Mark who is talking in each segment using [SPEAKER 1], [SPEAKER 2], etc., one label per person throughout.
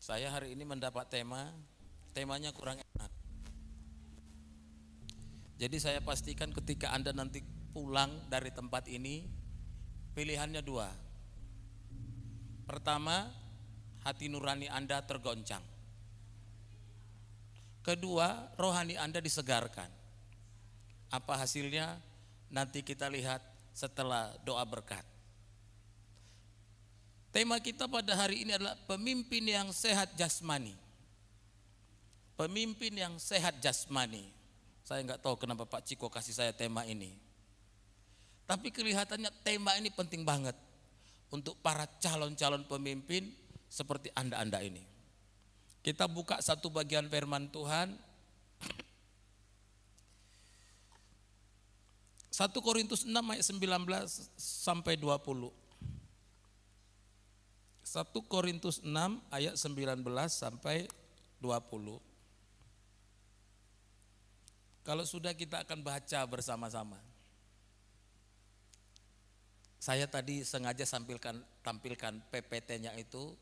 [SPEAKER 1] Saya hari ini mendapat temanya kurang enak. Jadi saya pastikan ketika Anda nanti pulang dari tempat ini, pilihannya dua. Pertama, hati nurani Anda tergoncang. Kedua, rohani Anda disegarkan. Apa hasilnya? Nanti kita lihat setelah doa berkat. Tema kita pada hari ini adalah pemimpin yang sehat jasmani. Pemimpin yang sehat jasmani. Saya nggak tahu kenapa Pak Ciko kasih saya tema ini. Tapi kelihatannya tema ini penting banget untuk para calon-calon pemimpin seperti Anda ini. Kita buka satu bagian firman Tuhan. 1 Korintus 6 ayat 19 sampai 20. 1 Korintus 6 ayat 19 sampai 20. Kalau sudah kita akan baca bersama-sama. Saya tadi sengaja tampilkan PPT-nya itu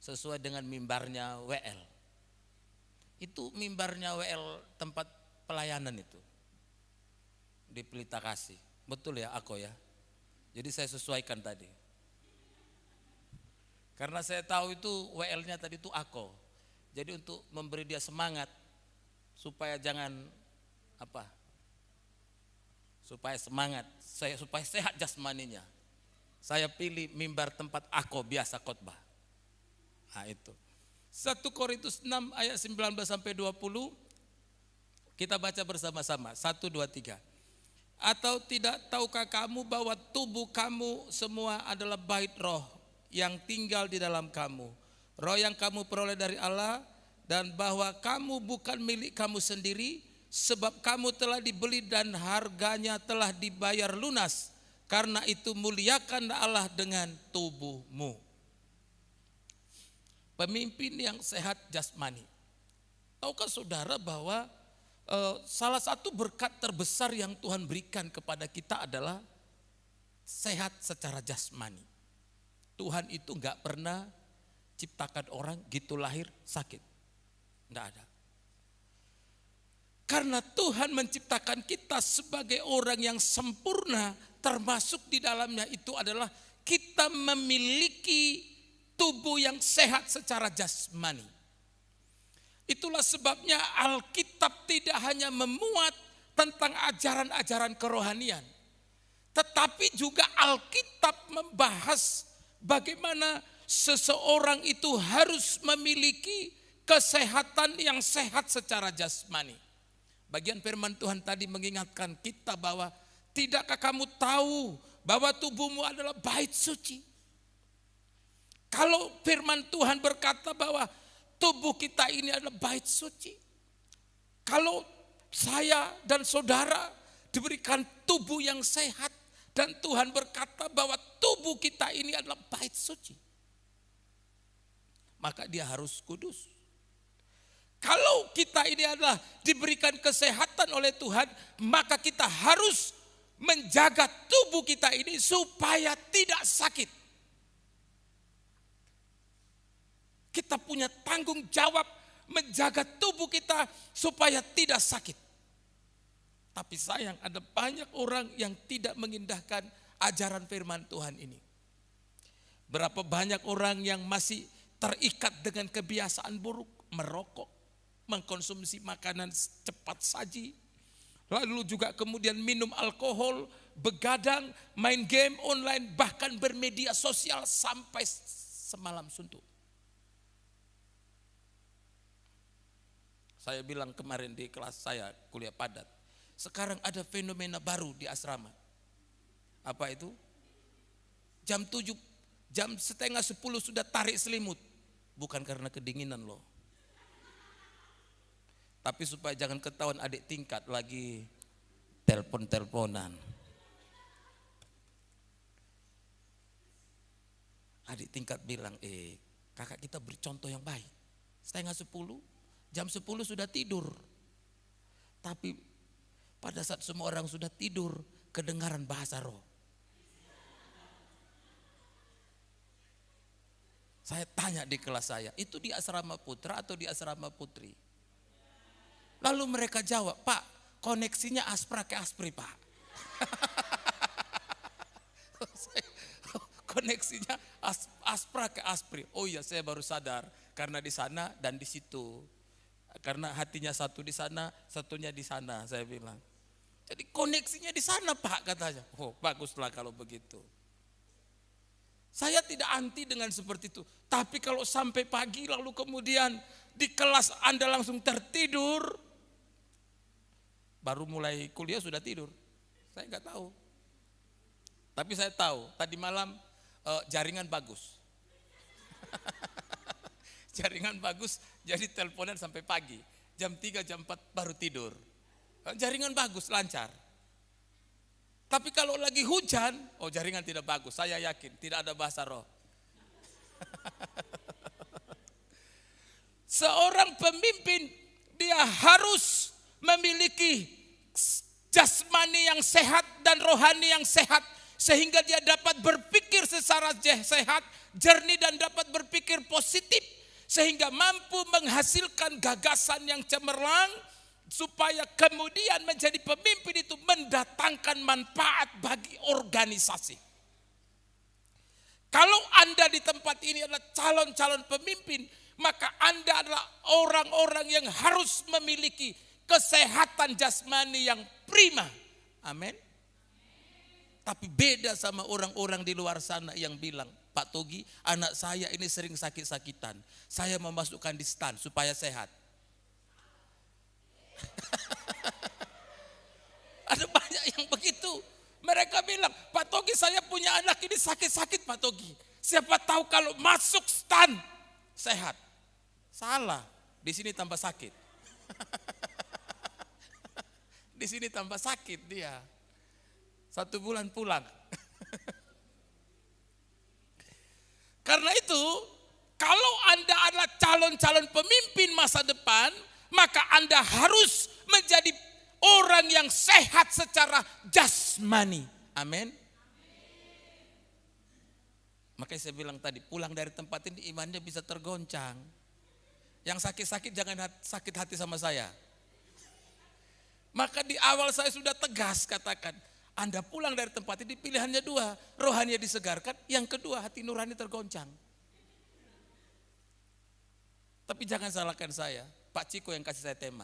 [SPEAKER 1] sesuai dengan mimbarnya WL. Itu mimbarnya WL tempat pelayanan itu. Di Pelita Kasih. Betul ya Ako ya. Jadi saya sesuaikan tadi. Karena saya tahu itu WL-nya tadi itu Ako. Jadi untuk memberi dia semangat supaya jangan supaya semangat, supaya sehat jasmaninya. Saya pilih mimbar tempat Ako biasa khotbah. Nah itu. 1 Korintus 6 ayat 19 sampai 20 kita baca bersama-sama. 1 2 3. Atau tidak tahukah kamu bahwa tubuh kamu semua adalah bait roh yang tinggal di dalam kamu. Roh yang kamu peroleh dari Allah, dan bahwa kamu bukan milik kamu sendiri, sebab kamu telah dibeli dan harganya telah dibayar lunas. Karena itu muliakanlah Allah dengan tubuhmu. Pemimpin yang sehat jasmani. Tahukah saudara bahwa salah satu berkat terbesar yang Tuhan berikan kepada kita adalah sehat secara jasmani. Tuhan itu gak pernah ciptakan orang gitu lahir sakit. Gak ada. Karena Tuhan menciptakan kita sebagai orang yang sempurna, termasuk di dalamnya itu adalah kita memiliki tubuh yang sehat secara jasmani. Itulah sebabnya Alkitab tidak hanya memuat tentang ajaran-ajaran kerohanian, tetapi juga Alkitab membahas bagaimana seseorang itu harus memiliki kesehatan yang sehat secara jasmani. Bagian firman Tuhan tadi mengingatkan kita bahwa tidakkah kamu tahu bahwa tubuhmu adalah bait suci? Kalau firman Tuhan berkata bahwa tubuh kita ini adalah bait suci. Kalau saya dan saudara diberikan tubuh yang sehat dan Tuhan berkata bahwa tubuh kita ini adalah bait suci, maka dia harus kudus. Kalau kita ini adalah diberikan kesehatan oleh Tuhan, maka kita harus menjaga tubuh kita ini supaya tidak sakit. Kita punya tanggung jawab menjaga tubuh kita supaya tidak sakit. Tapi sayang ada banyak orang yang tidak mengindahkan ajaran firman Tuhan ini. Berapa banyak orang yang masih terikat dengan kebiasaan buruk, merokok, mengkonsumsi makanan cepat saji, lalu juga kemudian minum alkohol, begadang, main game online, bahkan bermedia sosial sampai semalam suntuk. Saya bilang kemarin di kelas saya kuliah padat, sekarang ada fenomena baru di asrama. Apa itu? Jam 7, jam setengah 10 sudah tarik selimut. Bukan karena kedinginan loh. Tapi supaya jangan ketahuan adik tingkat lagi telepon-teleponan. Adik tingkat bilang, kakak kita beri contoh yang baik. Setengah 10, jam 10 sudah tidur. Tapi pada saat semua orang sudah tidur, kedengaran bahasa roh. Saya tanya di kelas saya, itu di asrama putra atau di asrama putri? Lalu mereka jawab, Pak, koneksinya Aspra ke Aspri, Pak. Koneksinya Aspra ke Aspri. Oh iya, saya baru sadar karena di sana dan di situ. Karena hatinya satu di sana, satunya di sana, saya bilang. Jadi koneksinya di sana, Pak, katanya. Oh, baguslah kalau begitu. Saya tidak anti dengan seperti itu. Tapi kalau sampai pagi lalu kemudian di kelas Anda langsung tertidur, baru mulai kuliah sudah tidur. Saya nggak tahu. Tapi saya tahu tadi malam jaringan bagus. Jaringan bagus jadi teleponan sampai pagi. Jam 3, jam 4 baru tidur. Jaringan bagus, lancar. Tapi kalau lagi hujan, oh jaringan tidak bagus. Saya yakin tidak ada bahasa roh. Seorang pemimpin dia harus memiliki jasmani yang sehat dan rohani yang sehat. Sehingga dia dapat berpikir secara sehat, jernih dan dapat berpikir positif. Sehingga mampu menghasilkan gagasan yang cemerlang. Supaya kemudian menjadi pemimpin itu mendatangkan manfaat bagi organisasi. Kalau Anda di tempat ini adalah calon-calon pemimpin, maka Anda adalah orang-orang yang harus memiliki kesehatan jasmani yang prima. Amin. Tapi beda sama orang-orang di luar sana yang bilang, Pak Togi, anak saya ini sering sakit-sakitan. Saya memasukkan di stan supaya sehat. Ada banyak yang begitu. Mereka bilang, Pak Togi saya punya anak ini sakit-sakit Pak Togi. Siapa tahu kalau masuk stan sehat. Salah, di sini tambah sakit. Di sini tambah sakit dia. 1 bulan pulang. Karena itu, kalau Anda adalah calon-calon pemimpin masa depan, maka Anda harus menjadi orang yang sehat secara jasmani. Amin. Makanya saya bilang tadi, pulang dari tempat ini imannya bisa tergoncang. Yang sakit-sakit jangan sakit hati sama saya. Maka di awal saya sudah tegas katakan, Anda pulang dari tempat ini pilihannya 2. Rohani disegarkan, yang kedua hati nurani tergoncang. Tapi jangan salahkan saya. Pak Ciko yang kasih saya tema.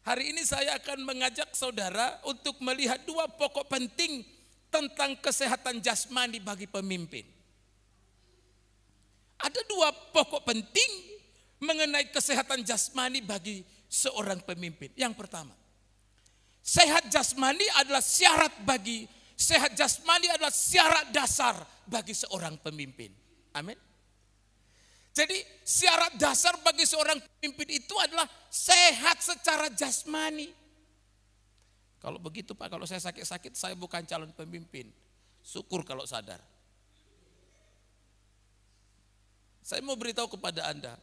[SPEAKER 1] Hari ini saya akan mengajak saudara untuk melihat 2 pokok penting tentang kesehatan jasmani bagi pemimpin. Ada 2 pokok penting mengenai kesehatan jasmani bagi seorang pemimpin. Yang pertama, sehat jasmani adalah syarat dasar bagi seorang pemimpin. Amin. Jadi syarat dasar bagi seorang pemimpin itu adalah sehat secara jasmani. Kalau begitu Pak, kalau saya sakit-sakit saya bukan calon pemimpin. Syukur kalau sadar. Saya mau beritahu kepada Anda.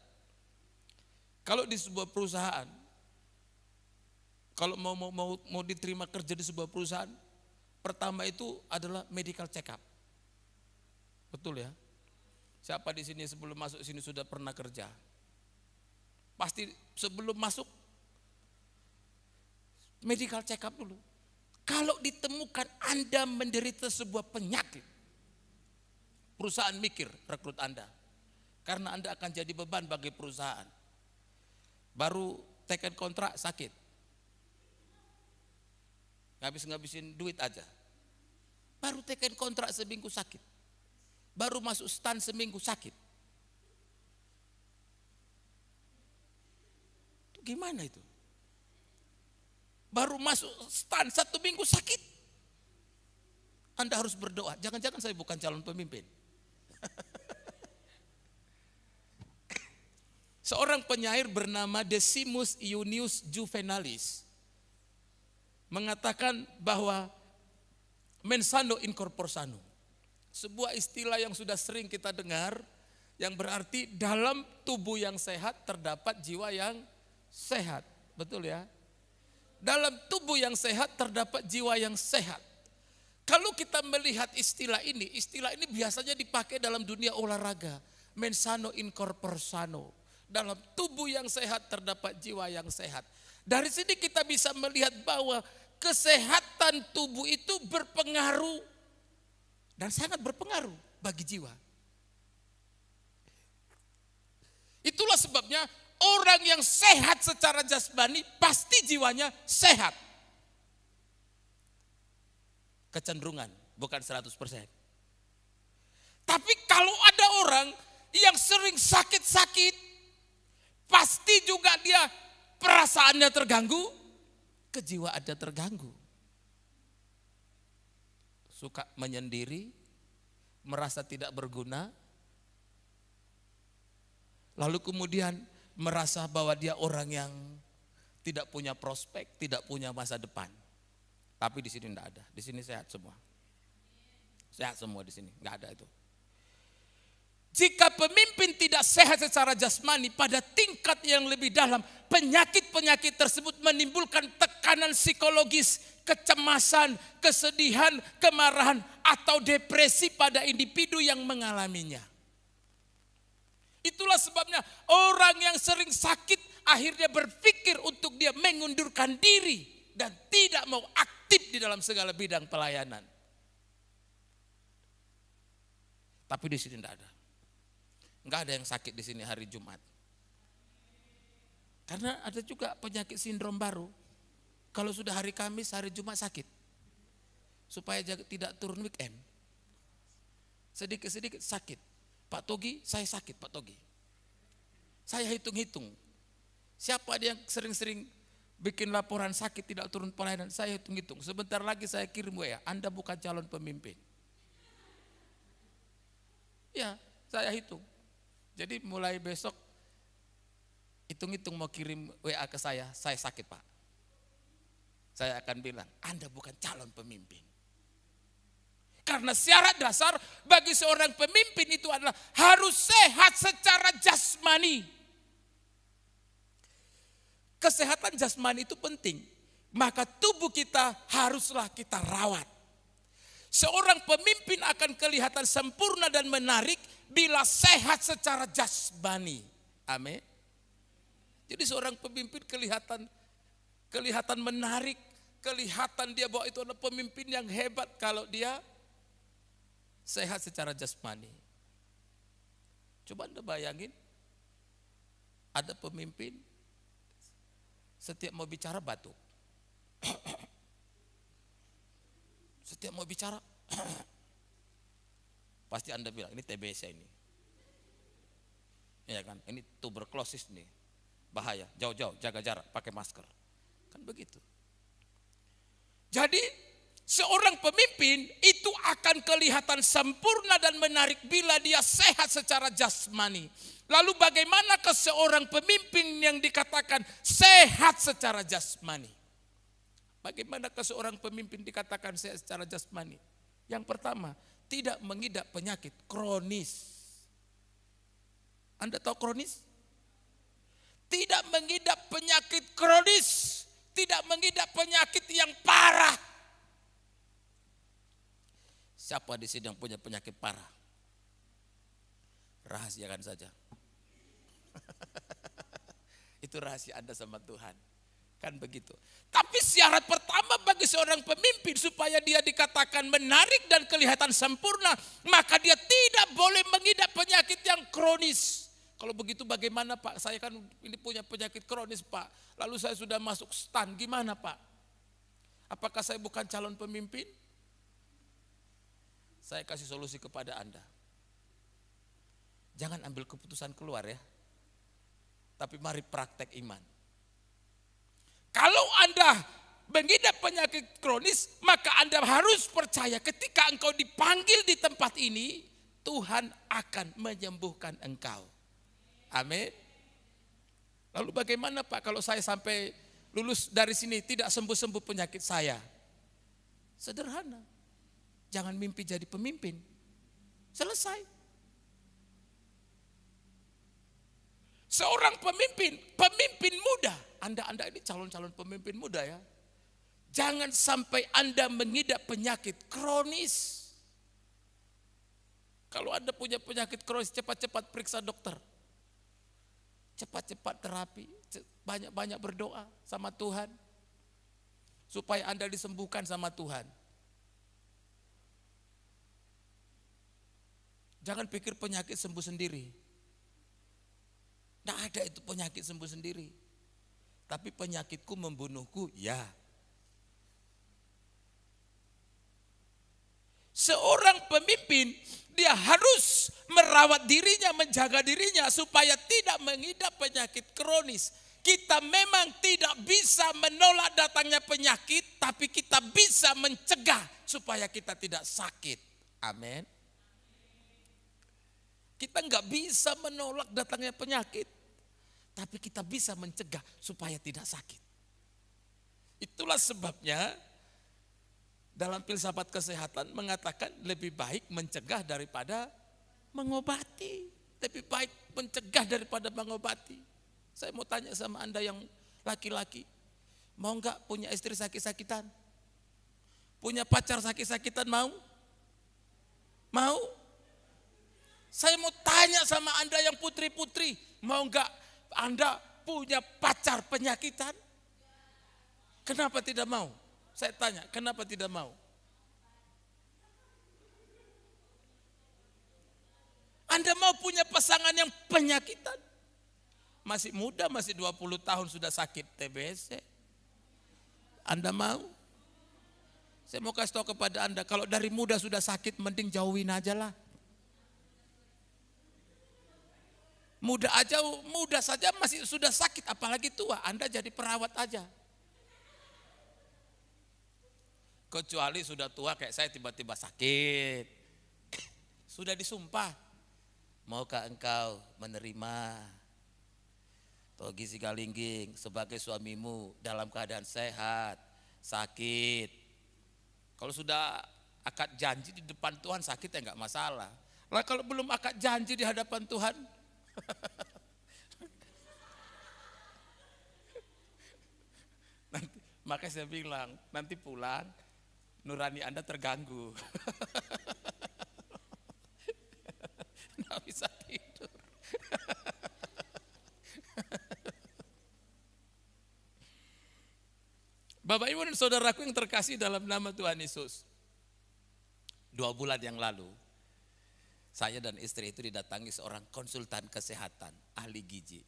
[SPEAKER 1] Kalau di sebuah perusahaan, kalau mau diterima kerja di sebuah perusahaan, pertama itu adalah medical check up. Betul ya? Siapa di sini sebelum masuk sini sudah pernah kerja? Pasti sebelum masuk medical check up dulu. Kalau ditemukan Anda menderita sebuah penyakit, perusahaan mikir rekrut Anda. Karena Anda akan jadi beban bagi perusahaan. Baru teken kontrak sakit. Ngabis-ngabisin duit aja. Baru teken kontrak seminggu sakit. Baru masuk stan seminggu sakit. Itu gimana itu? Baru masuk stan 1 minggu sakit. Anda harus berdoa. Jangan-jangan saya bukan calon pemimpin. Seorang penyair bernama Decimus Iunius Juvenalis mengatakan bahwa mensano in corpore sano. Sebuah istilah yang sudah sering kita dengar, yang berarti dalam tubuh yang sehat terdapat jiwa yang sehat. Betul ya? Dalam tubuh yang sehat terdapat jiwa yang sehat. Kalau kita melihat istilah ini biasanya dipakai dalam dunia olahraga. Mens sano in corpore sano. Dalam tubuh yang sehat terdapat jiwa yang sehat. Dari sini kita bisa melihat bahwa kesehatan tubuh itu berpengaruh dan sangat berpengaruh bagi jiwa. Itulah sebabnya orang yang sehat secara jasmani pasti jiwanya sehat. Kecenderungan, bukan 100%. Tapi kalau ada orang yang sering sakit-sakit, pasti juga dia perasaannya terganggu, kejiwaannya terganggu. Suka menyendiri, merasa tidak berguna, lalu kemudian merasa bahwa dia orang yang tidak punya prospek, tidak punya masa depan. Tapi di sini enggak ada, di sini sehat semua. Sehat semua di sini, enggak ada itu. Jika pemimpin tidak sehat secara jasmani pada tingkat yang lebih dalam, penyakit-penyakit tersebut menimbulkan tekanan psikologis, kecemasan, kesedihan, kemarahan, atau depresi pada individu yang mengalaminya. Itulah sebabnya orang yang sering sakit akhirnya berpikir untuk dia mengundurkan diri dan tidak mau aktif di dalam segala bidang pelayanan. Tapi di sini tidak ada. Enggak ada yang sakit di sini hari Jumat. Karena ada juga penyakit sindrom baru. Kalau sudah hari Kamis, hari Jumat sakit. Supaya tidak turun weekend. Sedikit-sedikit sakit. Pak Togi, saya sakit Pak Togi. Saya hitung-hitung. Siapa dia yang sering-sering bikin laporan sakit tidak turun pelayanan, saya hitung-hitung. Sebentar lagi saya kirim WA, Anda bukan calon pemimpin. Ya, saya hitung. Jadi mulai besok hitung-hitung mau kirim WA ke saya sakit Pak. Saya akan bilang, Anda bukan calon pemimpin. Karena syarat dasar bagi seorang pemimpin itu adalah harus sehat secara jasmani. Kesehatan jasmani itu penting. Maka tubuh kita haruslah kita rawat. Seorang pemimpin akan kelihatan sempurna dan menarik bila sehat secara jasmani. Amin. Jadi seorang pemimpin kelihatan menarik, kelihatan dia bahwa itu adalah pemimpin yang hebat kalau dia sehat secara jasmani. Coba Anda bayangin, ada pemimpin setiap mau bicara batuk. Setiap mau bicara, pasti Anda bilang, ini TBC ini. Ya kan, ini tuberkulosis nih, bahaya, jauh-jauh, jaga jarak, pakai masker. Kan begitu. Jadi seorang pemimpin itu akan kelihatan sempurna dan menarik bila dia sehat secara jasmani. Lalu bagaimanakah seorang pemimpin yang dikatakan sehat secara jasmani? Bagaimanakah seorang pemimpin dikatakan sehat secara jasmani? Yang pertama, tidak mengidap penyakit kronis. Anda tahu kronis? Tidak mengidap penyakit kronis, tidak mengidap penyakit yang parah. Siapa di sini yang punya penyakit parah? Rahasiakan saja. Itu rahasia Anda sama Tuhan. Kan begitu. Tapi syarat pertama bagi seorang pemimpin supaya dia dikatakan menarik dan kelihatan sempurna, maka dia tidak boleh mengidap penyakit yang kronis. Kalau begitu bagaimana Pak? Saya kan ini punya penyakit kronis Pak. Lalu saya sudah masuk stan, gimana Pak? Apakah saya bukan calon pemimpin? Saya kasih solusi kepada Anda. Jangan ambil keputusan keluar ya. Tapi mari praktek iman. Kalau Anda mengidap penyakit kronis, maka Anda harus percaya ketika engkau dipanggil di tempat ini, Tuhan akan menyembuhkan engkau. Amin. Lalu bagaimana Pak kalau saya sampai lulus dari sini tidak sembuh-sembuh penyakit saya? Sederhana. Jangan mimpi jadi pemimpin. Selesai. Seorang pemimpin muda. Anda ini calon-calon pemimpin muda ya. Jangan sampai Anda mengidap penyakit kronis. Kalau Anda punya penyakit kronis, cepat-cepat periksa dokter. Cepat-cepat terapi, banyak-banyak berdoa sama Tuhan. Supaya Anda disembuhkan sama Tuhan. Jangan pikir penyakit sembuh sendiri. Tidak ada itu penyakit sembuh sendiri. Tapi penyakitku membunuhku, ya. Seorang pemimpin, dia harus merawat dirinya, menjaga dirinya supaya tidak mengidap penyakit kronis. Kita memang tidak bisa menolak datangnya penyakit, tapi kita bisa mencegah supaya kita tidak sakit. Amin. Kita nggak bisa menolak datangnya penyakit, tapi kita bisa mencegah supaya tidak sakit. Itulah sebabnya dalam filsafat kesehatan mengatakan lebih baik mencegah daripada mengobati. Lebih baik mencegah daripada mengobati. Saya mau tanya sama Anda yang laki-laki, mau enggak punya istri sakit-sakitan? Punya pacar sakit-sakitan mau? Mau? Saya mau tanya sama Anda yang putri-putri, mau enggak Anda punya pacar penyakitan? Kenapa tidak mau? Saya tanya, kenapa tidak mau? Anda mau punya pasangan yang penyakitan? Masih muda, masih 20 tahun sudah sakit TBC. Anda mau? Saya mau kasih tahu kepada Anda, kalau dari muda sudah sakit, mending jauhin aja lah. Muda saja masih sudah sakit, apalagi tua. Anda jadi perawat aja. Kecuali sudah tua kayak saya tiba-tiba sakit. Sudah disumpah. Maukah engkau menerima Togi Sigalingging sebagai suamimu dalam keadaan sehat, sakit. Kalau sudah akad janji di depan Tuhan sakit ya enggak masalah. Lah kalau belum akad janji di hadapan Tuhan. Makanya saya bilang, nanti pulang nurani Anda terganggu. Nggak bisa tidur. Bapak Ibu dan saudaraku yang terkasih dalam nama Tuhan Yesus. 2 bulan yang lalu, saya dan istri itu didatangi seorang konsultan kesehatan, ahli gizi.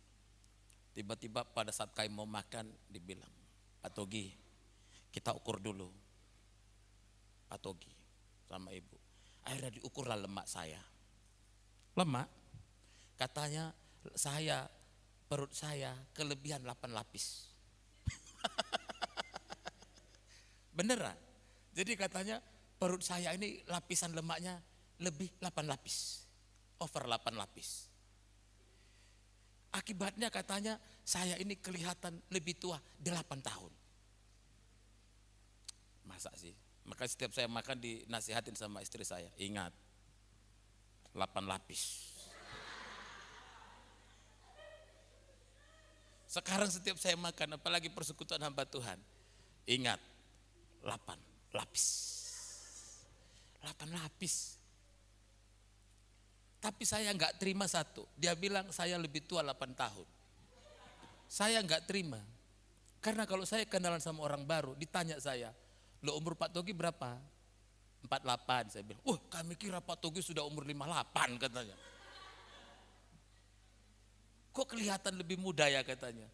[SPEAKER 1] Tiba-tiba pada saat kami mau makan, dibilang, Pak Togi, kita ukur dulu. Pak Togi sama ibu. Akhirnya diukurlah lemak saya. Lemak? Katanya perut saya kelebihan 8 lapis. Beneran? Jadi katanya perut saya ini lapisan lemaknya lebih 8 lapis. Over 8 lapis. Akibatnya katanya saya ini kelihatan lebih tua 8 tahun. Masa sih? Maka setiap saya makan dinasihatin sama istri saya, ingat 8 lapis. Sekarang setiap saya makan, apalagi persekutuan hamba Tuhan, ingat 8 lapis. 8 lapis. Tapi saya enggak terima satu, dia bilang saya lebih tua 8 tahun. Saya enggak terima, karena kalau saya kenalan sama orang baru, ditanya saya, lo umur Pak Togi berapa? 48, saya bilang. Kami kira Pak Togi sudah umur 58 katanya. Kok kelihatan lebih muda ya katanya.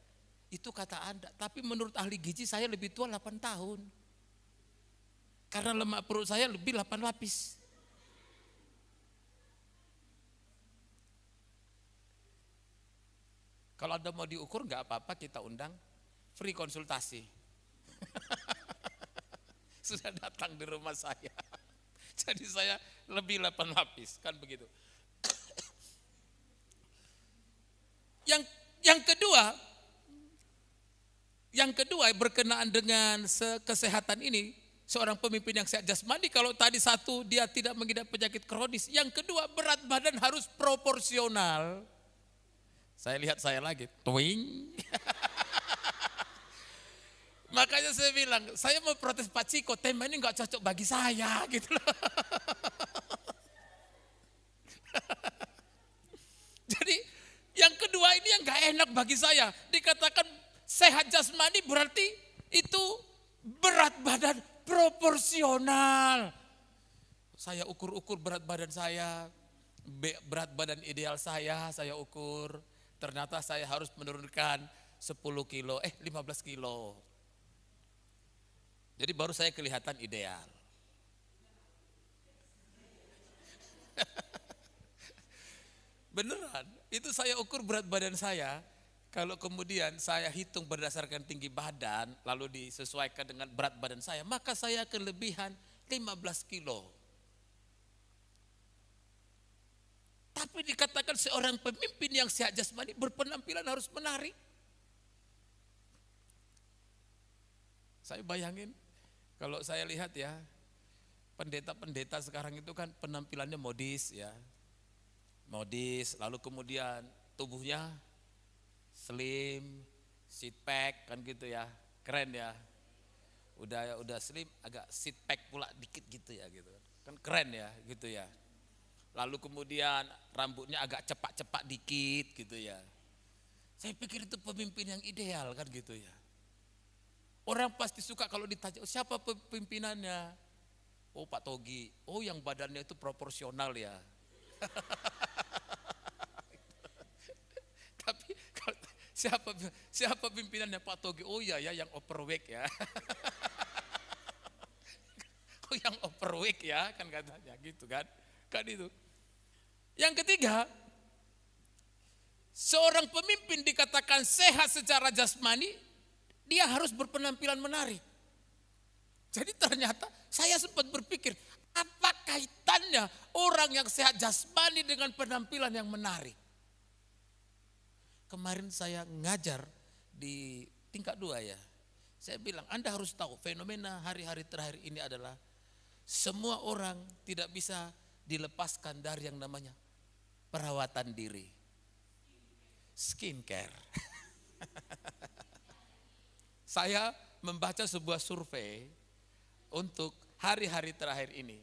[SPEAKER 1] Itu kata Anda, tapi menurut ahli gizi saya lebih tua 8 tahun. Karena lemak perut saya lebih 8 lapis. Kalau Anda mau diukur enggak apa-apa, kita undang free konsultasi. Sudah datang di rumah saya. Jadi saya lebih 8 lapis, kan begitu. Yang kedua berkenaan dengan kesehatan ini, seorang pemimpin yang sehat jasmani, kalau tadi satu dia tidak mengidap penyakit kronis, yang kedua berat badan harus proporsional. Saya lihat saya lagi, twing. Makanya saya bilang, saya mau protes Pak Ciko, tema ini nggak cocok bagi saya gitu loh. Jadi yang kedua ini yang nggak enak bagi saya. Dikatakan sehat jasmani berarti itu berat badan proporsional. Saya ukur-ukur berat badan saya, berat badan ideal saya ukur. Ternyata saya harus menurunkan 10 kilo, 15 kilo. Jadi baru saya kelihatan ideal. Beneran, itu saya ukur berat badan saya. Kalau kemudian saya hitung berdasarkan tinggi badan, lalu disesuaikan dengan berat badan saya, maka saya kelebihan 15 kilo. Tapi dikatakan seorang pemimpin yang sehat jasmani berpenampilan harus menarik. Saya bayangin, kalau saya lihat ya, pendeta-pendeta sekarang itu kan penampilannya modis ya. Modis, lalu kemudian tubuhnya slim, sit pack kan gitu ya. Keren ya. Udah slim, agak sit pack pula dikit gitu ya gitu. Kan keren ya gitu ya. Lalu kemudian rambutnya agak cepak-cepak dikit gitu ya. Saya pikir itu pemimpin yang ideal kan gitu ya. Orang pasti suka kalau ditanya, siapa pimpinannya? Oh Pak Togi, oh yang badannya itu proporsional ya. Tapi siapa pimpinannya Pak Togi? Oh ya yang overweight ya. Oh yang overweight ya kan katanya gitu kan. Kan itu. Yang ketiga, seorang pemimpin dikatakan sehat secara jasmani, dia harus berpenampilan menarik. Jadi ternyata saya sempat berpikir, apa kaitannya orang yang sehat jasmani dengan penampilan yang menarik? Kemarin saya ngajar di tingkat 2 ya. Saya bilang, Anda harus tahu fenomena hari-hari terakhir ini adalah semua orang tidak bisa dilepaskan dari yang namanya perawatan diri. Skincare. Saya membaca sebuah survei untuk hari-hari terakhir ini.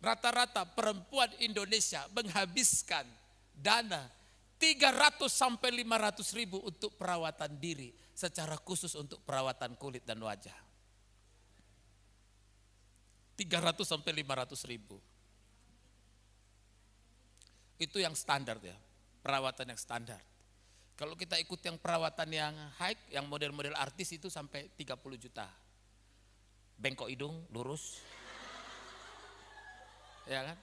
[SPEAKER 1] Rata-rata perempuan Indonesia menghabiskan dana 300 sampai 500 ribu untuk perawatan diri, secara khusus untuk perawatan kulit dan wajah. 300 sampai 500 ribu. Itu yang standar ya, perawatan yang standar. Kalau kita ikut yang perawatan yang high, yang model-model artis itu sampai 30 juta. Bengkok hidung, lurus. Ya kan?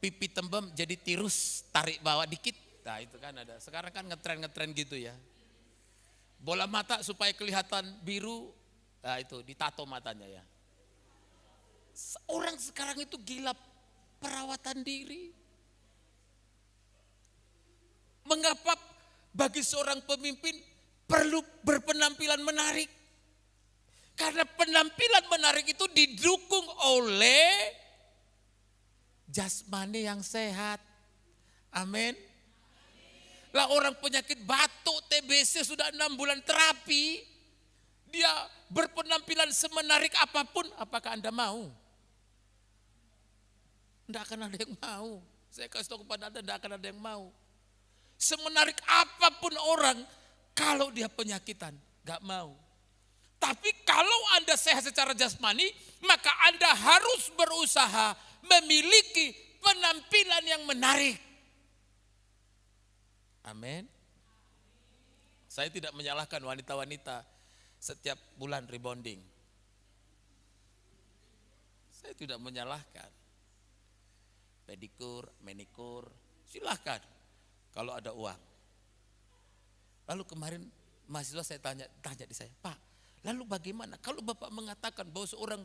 [SPEAKER 1] Pipi tembem jadi tirus, tarik bawah dikit. Nah itu kan ada. Sekarang kan ngetren gitu ya. Bola mata supaya kelihatan biru, nah itu ditato matanya ya. Orang sekarang itu gila perawatan diri. Mengapa bagi seorang pemimpin perlu berpenampilan menarik? Karena penampilan menarik itu didukung oleh jasmani yang sehat. Amin. Lah orang penyakit batuk, TBC sudah 6 bulan terapi. Dia berpenampilan semenarik apapun, apakah Anda mau? Tidak akan ada yang mau. Saya kasih tahu kepada Anda, tidak akan ada yang mau. Semenarik apapun orang, kalau dia penyakitan, gak mau. Tapi kalau Anda sehat secara jasmani, maka Anda harus berusaha memiliki penampilan yang menarik. Amin. Saya tidak menyalahkan wanita-wanita setiap bulan rebonding. Saya tidak menyalahkan. Pedikur, manikur, silahkan. Kalau ada uang. Lalu kemarin mahasiswa saya tanya di saya, Pak, lalu bagaimana kalau Bapak mengatakan bahwa seorang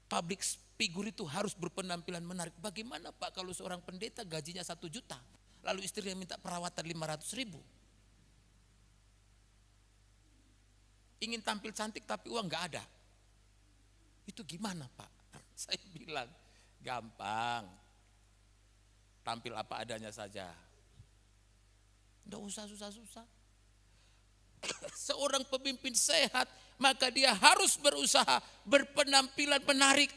[SPEAKER 1] public figure itu harus berpenampilan menarik, bagaimana Pak kalau seorang pendeta gajinya 1 juta, lalu istrinya minta perawatan 500 ribu? Ingin tampil cantik tapi uang gak ada. Itu gimana Pak? Saya bilang, gampang. Tampil apa adanya saja. Tidak usah susah-susah. seorang pemimpin sehat, maka dia harus berusaha berpenampilan menarik.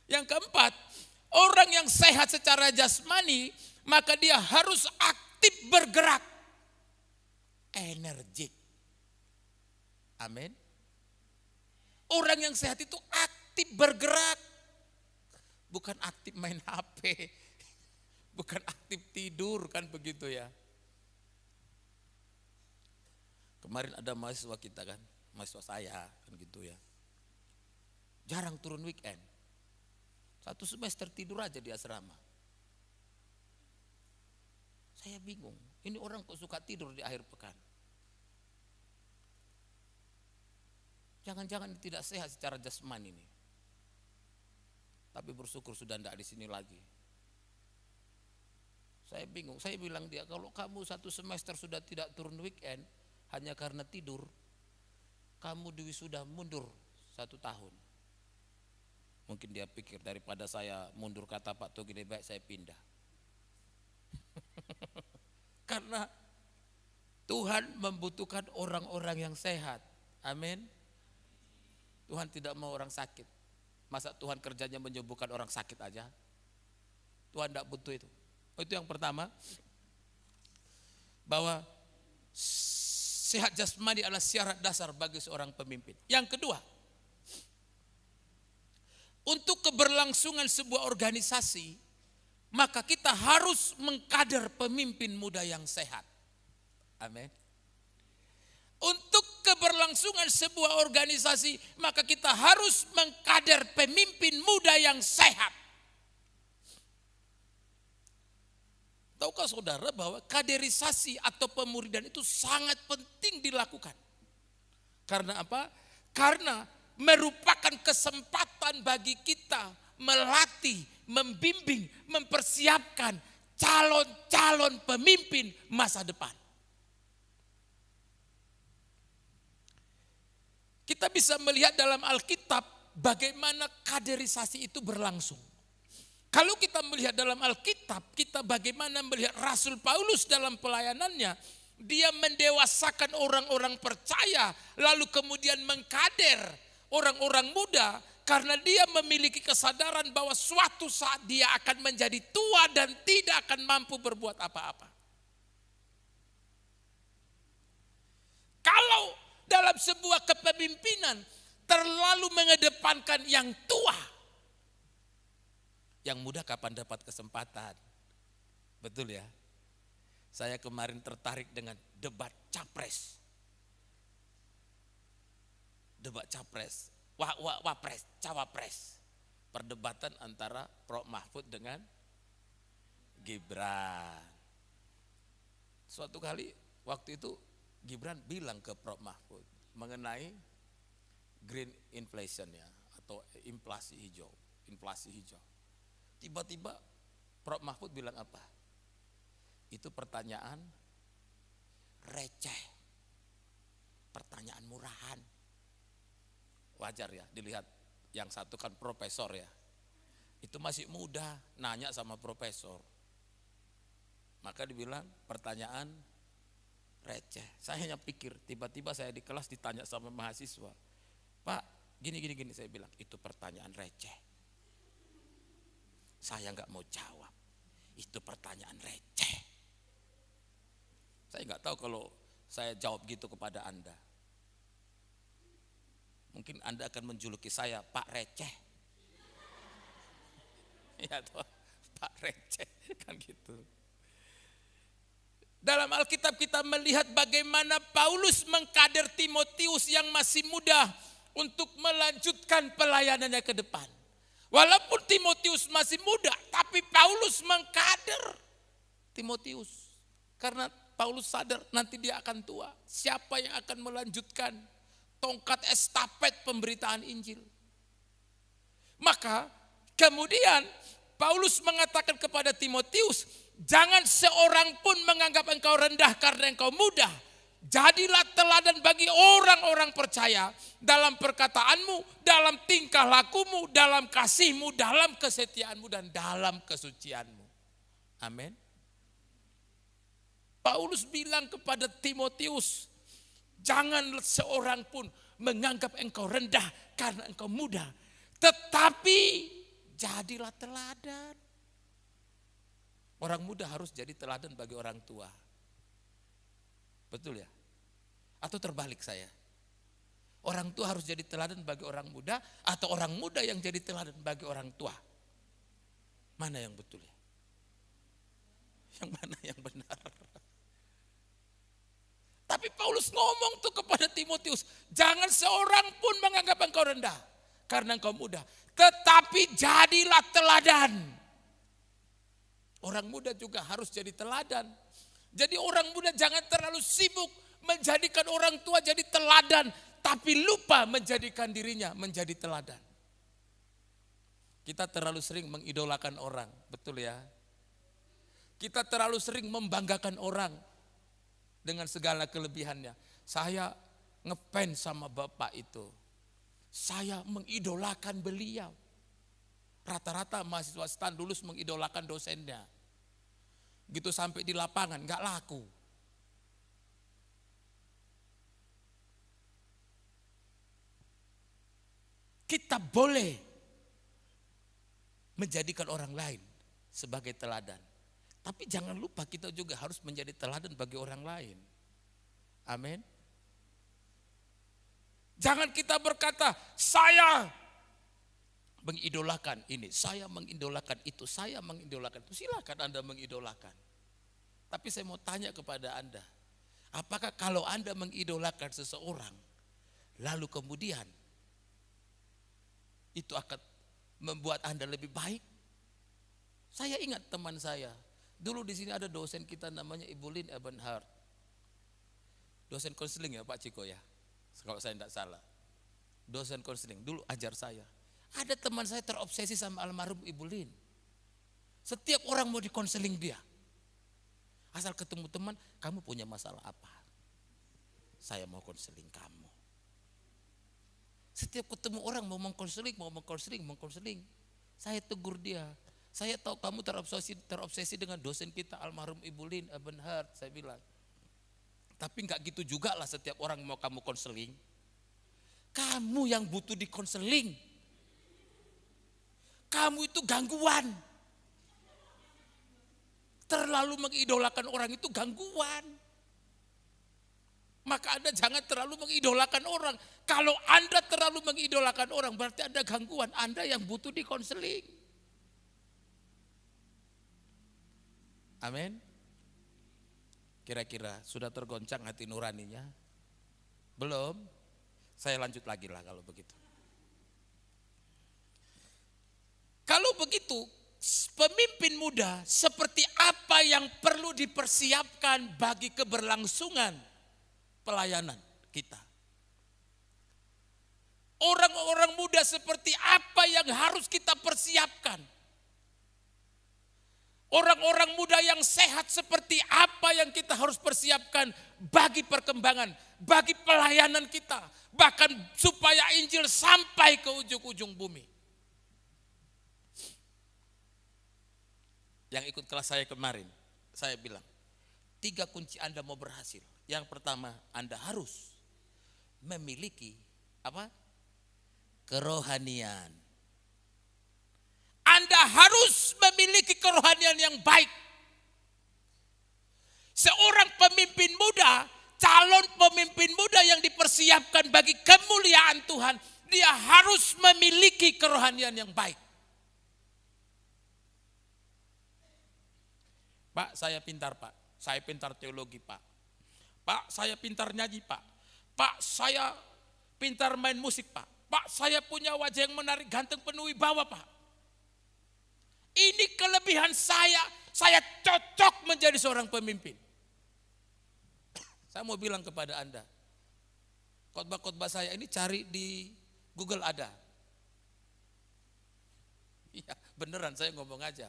[SPEAKER 1] Yang keempat, orang yang sehat secara jasmani, maka dia harus aktif bergerak. Energik. Amin. Orang yang sehat itu aktif bergerak. Bukan aktif main HP. Bukan aktif tidur, kan begitu ya. Kemarin ada mahasiswa kita kan, mahasiswa saya kan gitu ya. Jarang turun weekend. 1 semester tidur aja di asrama. Saya bingung, ini orang kok suka tidur di akhir pekan. Jangan-jangan tidak sehat secara jasmani ini. Tapi bersyukur sudah tidak di sini lagi. Saya bingung, saya bilang dia, kalau kamu 1 semester sudah tidak turun weekend hanya karena tidur, kamu sudah mundur 1 tahun. Mungkin dia pikir daripada saya mundur, kata Pak Togi, lebih baik saya pindah. Karena Tuhan membutuhkan orang-orang yang sehat. Amin. Tuhan tidak mau orang sakit. Masa Tuhan kerjanya menyembuhkan orang sakit aja? Tuhan tidak butuh itu. Itu yang pertama, bahwa sehat jasmani adalah syarat dasar bagi seorang pemimpin. Yang kedua, untuk keberlangsungan sebuah organisasi, maka kita harus mengkader pemimpin muda yang sehat. Amin. Untuk keberlangsungan sebuah organisasi, maka kita harus mengkader pemimpin muda yang sehat. Tahukah saudara bahwa kaderisasi atau pemuridan itu sangat penting dilakukan? Karena apa? Karena merupakan kesempatan bagi kita melatih, membimbing, mempersiapkan calon-calon pemimpin masa depan. Kita bisa melihat dalam Alkitab bagaimana kaderisasi itu berlangsung. Kalau kita melihat dalam Alkitab, kita bagaimana melihat Rasul Paulus dalam pelayanannya. Dia mendewasakan orang-orang percaya, lalu kemudian mengkader orang-orang muda, karena dia memiliki kesadaran bahwa suatu saat dia akan menjadi tua dan tidak akan mampu berbuat apa-apa. Kalau dalam sebuah kepemimpinan terlalu mengedepankan yang tua, yang muda kapan dapat kesempatan? Betul ya? Saya kemarin tertarik dengan debat capres. Debat capres, wapres, cawapres. Perdebatan antara Prof Mahfud dengan Gibran. Suatu kali waktu itu Gibran bilang ke Prof Mahfud mengenai green inflation ya, atau inflasi hijau. Tiba-tiba Prof Mahfud bilang apa? Itu pertanyaan receh, pertanyaan murahan. Wajar ya dilihat, yang satu kan profesor ya, itu masih muda nanya sama profesor. Maka dibilang pertanyaan receh. Saya hanya pikir, tiba-tiba saya di kelas ditanya sama mahasiswa, Pak gini, saya bilang itu pertanyaan receh. Saya nggak mau jawab, itu pertanyaan receh. Saya nggak tahu kalau saya jawab gitu kepada Anda, mungkin Anda akan menjuluki saya Pak Receh. Ya toh, Pak Receh kan gitu. Dalam Alkitab kita melihat bagaimana Paulus mengkader Timotius yang masih muda untuk melanjutkan pelayanannya ke depan. Walaupun Timotius masih muda, tapi Paulus mengkader Timotius. Karena Paulus sadar nanti dia akan tua. Siapa yang akan melanjutkan tongkat estafet pemberitaan Injil? Maka kemudian Paulus mengatakan kepada Timotius, jangan seorang pun menganggap engkau rendah karena engkau muda. Jadilah teladan bagi orang-orang percaya dalam perkataanmu, dalam tingkah lakumu, dalam kasihmu, dalam kesetiaanmu, dan dalam kesucianmu. Amin. Paulus bilang kepada Timotius, jangan seorang pun menganggap engkau rendah karena engkau muda. Tetapi jadilah teladan. Orang muda harus jadi teladan bagi orang tua. Betul ya? Atau terbalik saya? Orang tua harus jadi teladan bagi orang muda, atau orang muda yang jadi teladan bagi orang tua? Mana yang betul ya? Yang mana yang benar? Tapi Paulus ngomong tuh kepada Timotius, jangan seorang pun menganggap engkau rendah karena engkau muda, tetapi jadilah teladan. Orang muda juga harus jadi teladan. Jadi orang muda jangan terlalu sibuk menjadikan orang tua jadi teladan, tapi lupa menjadikan dirinya menjadi teladan. Kita terlalu sering mengidolakan orang, betul ya? Kita terlalu sering membanggakan orang dengan segala kelebihannya. Saya ngefans sama bapak itu. Saya mengidolakan beliau. Rata-rata mahasiswa STAN lulus mengidolakan dosennya. Gitu sampai di lapangan gak laku. Kita boleh menjadikan orang lain sebagai teladan. Tapi jangan lupa kita juga harus menjadi teladan bagi orang lain. Amin. Jangan kita berkata, saya mengidolakan ini, saya mengidolakan itu, saya mengidolakan itu. Silakan Anda mengidolakan. Tapi saya mau tanya kepada Anda, apakah kalau Anda mengidolakan seseorang, lalu kemudian itu akan membuat Anda lebih baik? Saya ingat teman saya, dulu di sini ada dosen kita namanya Ibu Lin Ebenhard. Dosen konseling ya Pak Ciko ya, kalau saya tidak salah. Dosen konseling, dulu ajar saya. Ada teman saya terobsesi sama almarhum Ibu Lin. Setiap orang mau dikonseling dia. Asal ketemu teman, kamu punya masalah apa? Saya mau konseling kamu. Setiap ketemu orang mau mengkonseling. Saya tegur dia. Saya tahu kamu terobsesi dengan dosen kita almarhum Ibu Lin Ebenhard, saya bilang. Tapi enggak gitu juga lah setiap orang mau kamu konseling. Kamu yang butuh dikonseling. Kamu itu gangguan. Terlalu mengidolakan orang itu gangguan. Maka Anda jangan terlalu mengidolakan orang. Kalau Anda terlalu mengidolakan orang berarti Anda gangguan. Anda yang butuh dikonseling. Amin. Kira-kira sudah tergoncang hati nuraninya? Belum? Saya lanjut lagi lah kalau begitu. Kalau begitu, pemimpin muda seperti apa yang perlu dipersiapkan bagi keberlangsungan pelayanan kita? Orang-orang muda seperti apa yang harus kita persiapkan? Orang-orang muda yang sehat seperti apa yang kita harus persiapkan bagi perkembangan, bagi pelayanan kita, bahkan supaya Injil sampai ke ujung-ujung bumi. Yang ikut kelas saya kemarin, saya bilang, 3 kunci Anda mau berhasil. Yang pertama, Anda harus memiliki apa? Kerohanian. Anda harus memiliki kerohanian yang baik. Seorang pemimpin muda, calon pemimpin muda yang dipersiapkan bagi kemuliaan Tuhan, dia harus memiliki kerohanian yang baik. Pak, saya pintar Pak, saya pintar teologi Pak. Pak, saya pintar nyanyi Pak. Pak, saya pintar main musik Pak. Pak, saya punya wajah yang menarik, ganteng, penuh wibawa Pak. Ini kelebihan saya cocok menjadi seorang pemimpin. Saya mau bilang kepada Anda, khotbah-khotbah saya ini cari di Google ada. Iya, beneran saya ngomong aja.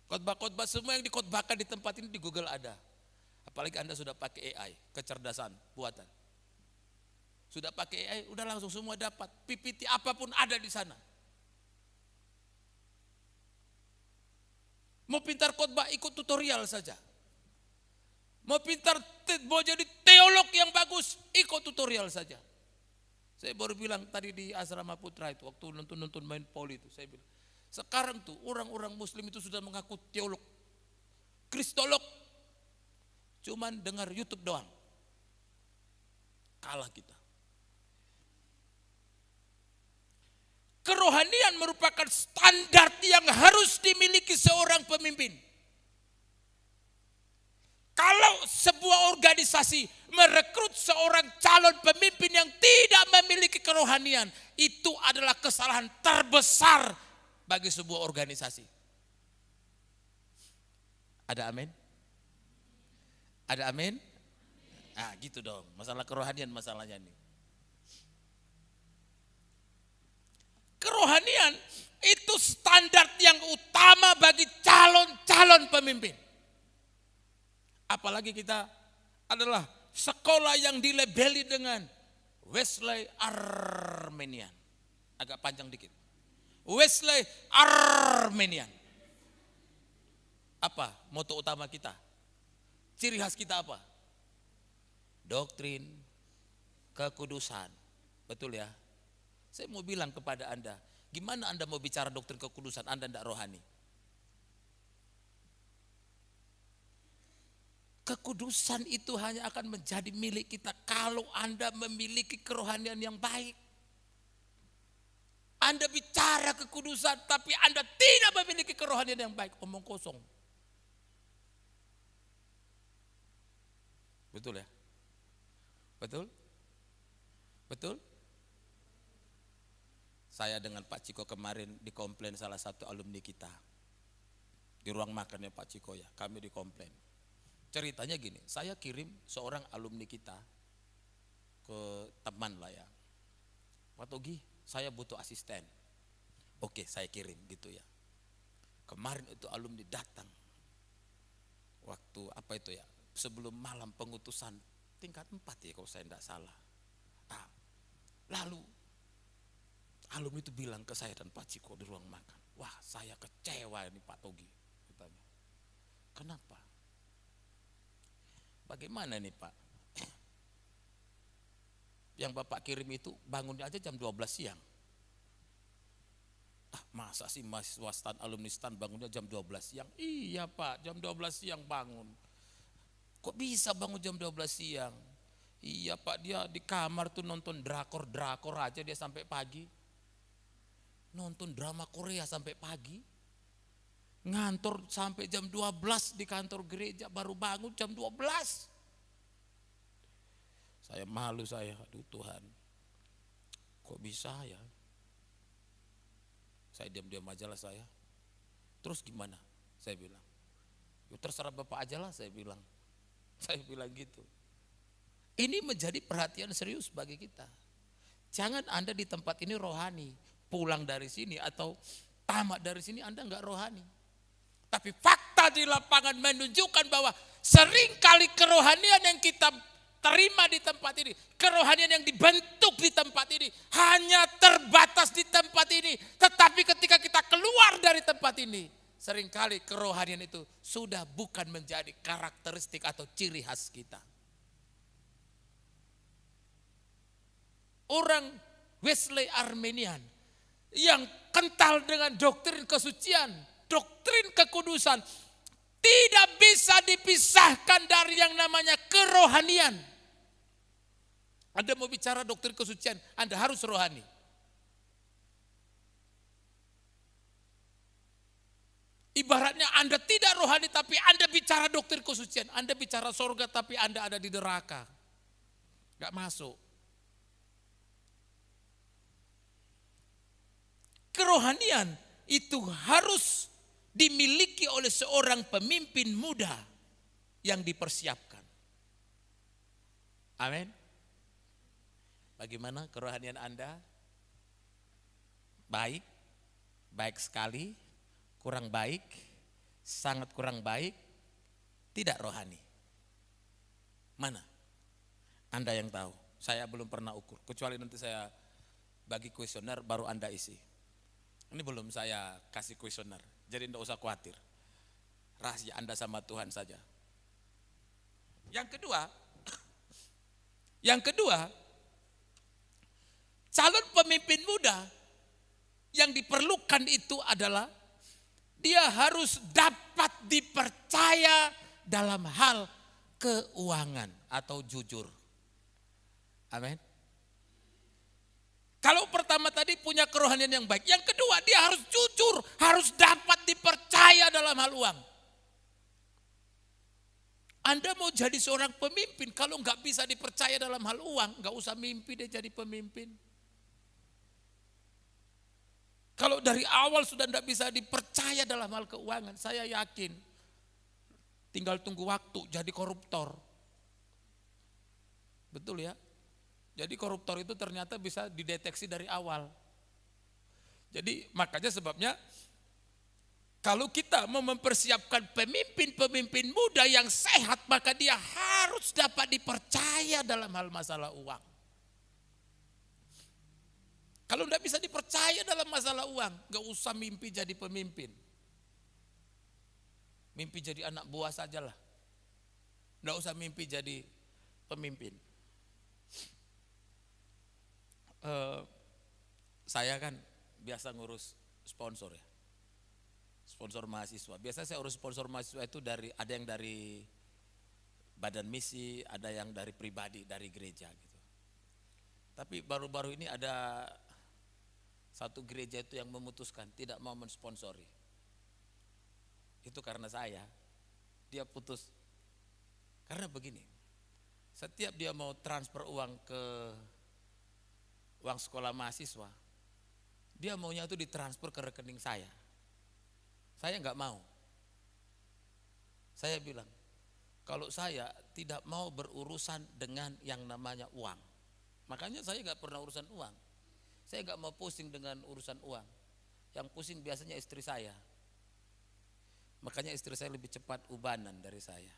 [SPEAKER 1] Khotbah-khotbah semua yang dikhotbahkan di tempat ini di Google ada. Apalagi Anda sudah pakai AI, kecerdasan buatan. Sudah pakai AI, udah langsung semua dapat. PPT apapun ada di sana. Mau pintar khotbah ikut tutorial saja. Mau pintar, mau jadi teolog yang bagus, ikut tutorial saja. Saya baru bilang tadi di Asrama Putra itu, waktu nonton main poli itu, saya bilang, sekarang tuh orang-orang muslim itu sudah mengaku teolog, kristolog, cuman dengar YouTube doang. Kalah kita. Kerohanian merupakan standar yang harus dimiliki seorang pemimpin. Kalau sebuah organisasi merekrut seorang calon pemimpin yang tidak memiliki kerohanian, itu adalah kesalahan terbesar bagi sebuah organisasi. Ada amin? Ada amin? Ah, gitu dong. Masalah kerohanian masalahnya nih. Kerohanian itu standar yang utama bagi calon-calon pemimpin. Apalagi kita adalah sekolah yang dilabeli dengan Wesley Armenian. Agak panjang dikit. Wesley Armenian. Apa moto utama kita? Ciri khas kita apa? Doktrin kekudusan. Betul ya? Saya mau bilang kepada Anda, gimana Anda mau bicara doktrin kekudusan, Anda tidak rohani? Kekudusan itu hanya akan menjadi milik kita kalau Anda memiliki kerohanian yang baik. Anda bicara kekudusan tapi Anda tidak memiliki kerohanian yang baik, omong kosong. Betul ya? Betul? Betul? Saya dengan Pak Ciko kemarin dikomplain salah satu alumni kita. Di ruang makannya Pak Ciko ya, kami dikomplain. Ceritanya gini, saya kirim seorang alumni kita ke teman lah ya. Pak Togi, saya butuh asisten. Oke, saya kirim gitu ya. Kemarin itu alumni datang. Waktu apa itu ya, sebelum malam pengutusan tingkat 4 ya kalau saya tidak salah. Ah, lalu alumni itu bilang ke saya dan Pak Ciko di ruang makan, wah saya kecewa ini Pak Togi. Katanya. Kenapa? Bagaimana nih Pak? Yang Bapak kirim itu bangunnya aja jam 12 siang. Ah, masa sih mahasiswa stan, alumni stan bangunnya jam 12 siang? Iya Pak, jam 12 siang bangun. Kok bisa bangun jam 12 siang? Iya Pak, dia di kamar tuh nonton drakor aja dia sampai pagi. Nonton drama Korea sampai pagi. Ngantor sampai jam 12 di kantor gereja, baru bangun jam 12. Saya malu saya, aduh Tuhan. Kok bisa ya? Saya diam-diam aja lah saya. Terus gimana? Saya bilang. Ya terserah Bapak aja lah saya bilang. Saya bilang gitu. Ini menjadi perhatian serius bagi kita. Jangan Anda di tempat ini rohani, pulang dari sini atau tamat dari sini Anda enggak rohani. Tapi fakta di lapangan menunjukkan bahwa seringkali kerohanian yang kita terima di tempat ini, kerohanian yang dibentuk di tempat ini hanya terbatas di tempat ini. Tetapi ketika kita keluar dari tempat ini, seringkali kerohanian itu sudah bukan menjadi karakteristik atau ciri khas kita. Orang Wesley Armenian yang kental dengan doktrin kesucian, doktrin kekudusan, tidak bisa dipisahkan dari yang namanya kerohanian. Anda mau bicara doktrin kesucian, Anda harus rohani. Ibaratnya Anda tidak rohani tapi Anda bicara doktrin kesucian, Anda bicara sorga tapi Anda ada di neraka. Gak masuk. Kerohanian itu harus dimiliki oleh seorang pemimpin muda yang dipersiapkan. Amin. Bagaimana kerohanian Anda? Baik, baik sekali, kurang baik, sangat kurang baik, tidak rohani. Mana? Anda yang tahu. Saya belum pernah ukur, kecuali nanti saya bagi kuesioner baru Anda isi. Ini belum saya kasih kuesioner, jadi tidak usah khawatir. Rahasia Anda sama Tuhan saja. Yang kedua, calon pemimpin muda yang diperlukan itu adalah dia harus dapat dipercaya dalam hal keuangan atau jujur. Amin. Kalau pertama tadi punya kerohanian yang baik, yang kedua dia harus jujur, harus dapat dipercaya dalam hal uang. Anda mau jadi seorang pemimpin, kalau nggak bisa dipercaya dalam hal uang, nggak usah mimpi dia jadi pemimpin. Kalau dari awal sudah tidak bisa dipercaya dalam hal keuangan, saya yakin tinggal tunggu waktu jadi koruptor. Betul ya? Jadi koruptor itu ternyata bisa dideteksi dari awal. Jadi makanya sebabnya kalau kita mau mempersiapkan pemimpin-pemimpin muda yang sehat, maka dia harus dapat dipercaya dalam hal masalah uang. Kalau tidak bisa dipercaya dalam masalah uang, gak usah mimpi jadi pemimpin. Mimpi jadi anak buah sajalah. Gak usah mimpi jadi pemimpin. Saya kan biasa ngurus sponsor ya. Sponsor mahasiswa. Biasanya saya urus sponsor mahasiswa itu ada yang dari badan misi, ada yang dari pribadi, dari gereja gitu. Tapi baru-baru ini ada satu gereja itu yang memutuskan tidak mau mensponsori. Itu karena saya. Dia putus. Karena begini. Setiap dia mau transfer uang ke uang sekolah mahasiswa, dia maunya itu ditransfer ke rekening saya. Saya enggak mau. Saya bilang, kalau saya tidak mau berurusan dengan yang namanya uang. Makanya saya enggak pernah urusan uang. Saya enggak mau pusing dengan urusan uang. Yang pusing biasanya istri saya. Makanya istri saya lebih cepat ubanan dari saya.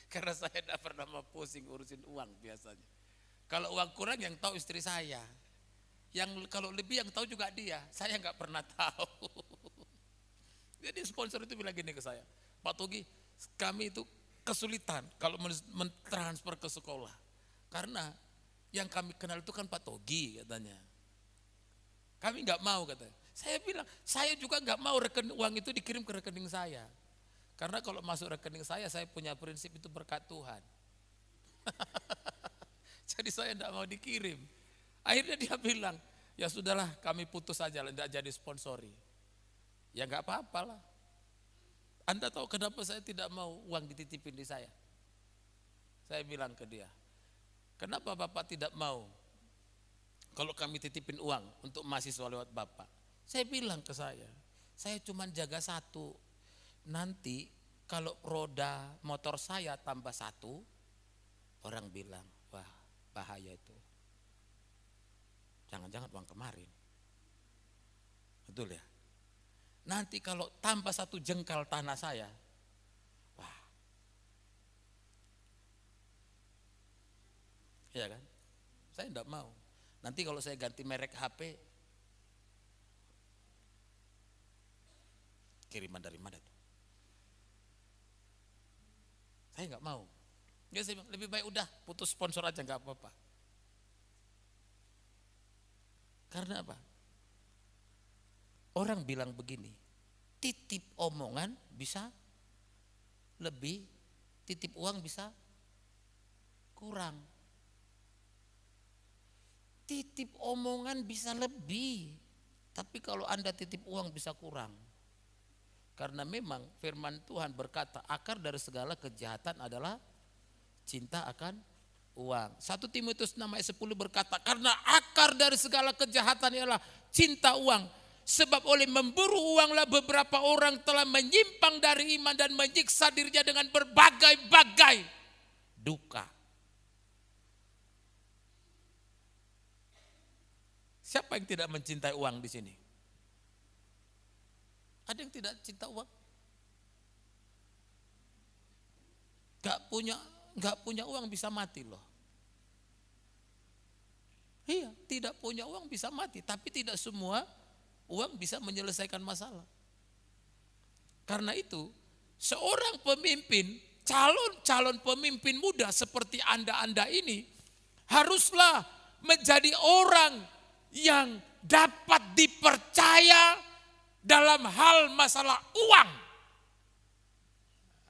[SPEAKER 1] Karena saya enggak pernah mau pusing urusin uang biasanya. Kalau uang kurang yang tahu istri saya. Yang kalau lebih yang tahu juga dia. Saya enggak pernah tahu. Jadi sponsor itu bilang gini ke saya, Pak Togi, kami itu kesulitan kalau mentransfer ke sekolah. Karena yang kami kenal itu kan Pak Togi katanya. Kami enggak mau katanya. Saya bilang, saya juga enggak mau uang itu dikirim ke rekening saya. Karena kalau masuk rekening saya punya prinsip itu berkat Tuhan. Jadi saya enggak mau dikirim. Akhirnya dia bilang, ya sudahlah kami putus saja, enggak jadi sponsori. Ya enggak apa-apalah. Anda tahu kenapa saya tidak mau uang dititipin di saya? Saya bilang ke dia, kenapa Bapak tidak mau kalau kami titipin uang untuk mahasiswa lewat Bapak? Saya bilang ke saya cuma jaga satu. Nanti kalau roda motor saya tambah satu, orang bilang, wah bahaya itu. Jangan-jangan uang kemarin. Betul ya? Nanti kalau tambah satu jengkal tanah saya, wah. Iya kan? Saya enggak mau. Nanti kalau saya ganti merek HP, kiriman dari mana tuh? Saya enggak mau. Ya saya bilang, lebih baik udah putus sponsor aja enggak apa-apa. Karena apa? Orang bilang begini, titip omongan bisa lebih, titip uang bisa kurang. Titip omongan bisa lebih, tapi kalau Anda titip uang bisa kurang. Karena memang firman Tuhan berkata, akar dari segala kejahatan adalah cinta akan uang. 1 Timotius 6 ayat 10 berkata, karena akar dari segala kejahatan ialah cinta uang. Sebab oleh memburu uanglah beberapa orang telah menyimpang dari iman dan menyiksa dirinya dengan berbagai-bagai duka. Siapa yang tidak mencintai uang di sini? Ada yang tidak cinta uang? Gak punya uang bisa mati loh. Iya, tidak punya uang bisa mati, tapi tidak semua uang bisa menyelesaikan masalah. Karena itu, seorang pemimpin calon-calon pemimpin muda seperti Anda ini haruslah menjadi orang yang dapat dipercaya dalam hal masalah uang.